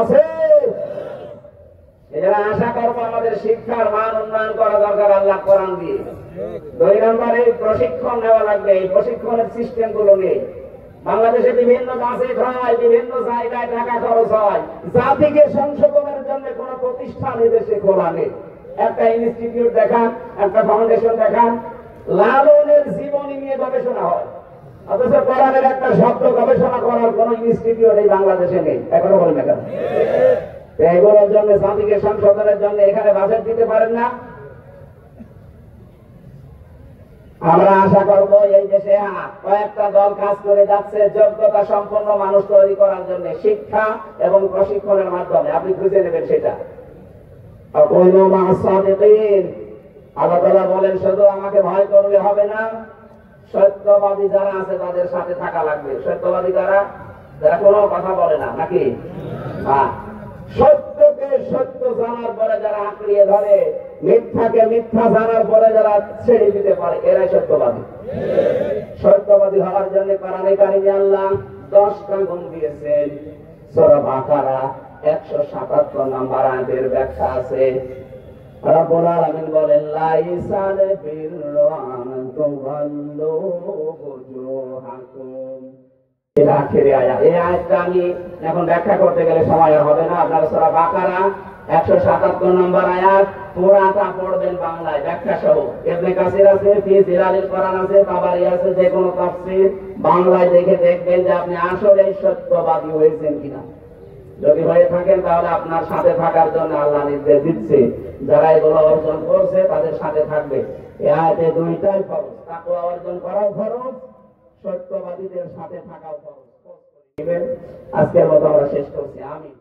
আছে। এরা আশা করবো আমাদের শিক্ষার মান উন্নয়ন করা দরকার আল্লাহ কোরআন দিয়ে। 2 নম্বরে প্রশিক্ষণ নেওয়া লাগবে। এই প্রশিক্ষণের সিস্টেম গুলো নেই। বাংলাদেশে বিভিন্ন বাসে হয়, বিভিন্ন জায়গায় টাকা খরচ হয়। জাতিকে সংশোধনের জন্য কোন প্রতিষ্ঠান এদেশে খোলা নেই। একটা ইনস্টিটিউট দেখান, একটা ফাউন্ডেশন দেখান, লালনের জীবনী নিয়ে গবেষণা হয়, অথচ কোরআনের একটা শব্দ গবেষণা করার কোন ইনস্টিটিউট এই বাংলাদেশে নেই। এখনো বলেন না কেন? এগুলোর জন্য, জাতিকে সংশোধনের জন্য এখানে বাজেট দিতে পারেন না। আমরা আশা করব এই দেশে কয়েকটা দল কাজ করে যাচ্ছে যোগ্যতা সম্পন্ন মানুষ তৈরি করার জন্য শিক্ষা এবং প্রশিক্ষণের মাধ্যমে। আপনি খুঁজে নেবেন সেটা। আল্লাহ তাআলা বলেন শুধু আমাকে ভয় করলে হবে না, সত্যবাদী যারা আছে তাদের সাথে থাকা লাগবে। সত্যবাদী যারা কোনো কথা বলে না, নাকি? সত্যকে সত্য জানার পরে যারা আঁকড়িয়ে ধরে, মিথ্যাকে মিথ্যা জানার পরে যারা ছেড়ে দিতে পারে, এরাই সত্যবাদী। সত্যবাদী হওয়ার জন্য কোরআনে কারিমে আল্লাহ 10টা গুণ দিয়েছেন। সূরা বাকারা 177 নম্বর আয়াতের ব্যাখ্যা আছে। রব্বুল আলামিন বলেন, লাইসাল বিররু আন তুওয়াল্লু ওজুহাকুম। এই আখেরি আয়াত, এই আয়াতটা আমি এখন ব্যাখ্যা করতে গেলে সময় হবে না। আপনারা সূরা বাকারা 177 নম্বর আয়াত পুরাটা পড়বেন বাংলায় ব্যাখ্যা সহ। ইবনে কাসির আছে, ফি জিলালিল কোরআন আছে, তাবারি আছে, যে কোনো তাফসীর বাংলায় দেখে দেখবেন যে আপনি আসলে সত্যবাদী হয়েছেন কিনা। যদি হয়ে থাকেন তাহলে আপনার সাথে থাকার জন্য আল্লাহ নির্দেশ দিচ্ছে, যারা এগুলো অর্জন করছে তাদের সাথে থাকবে। এই আয়াতে 2টাই ফরজ, তাকওয়া অর্জন করাও ফরজ, সত্যবাদীদের সাথে থাকাও ফরজ। আজকের মতো আমরা শেষ করছি। আমিন।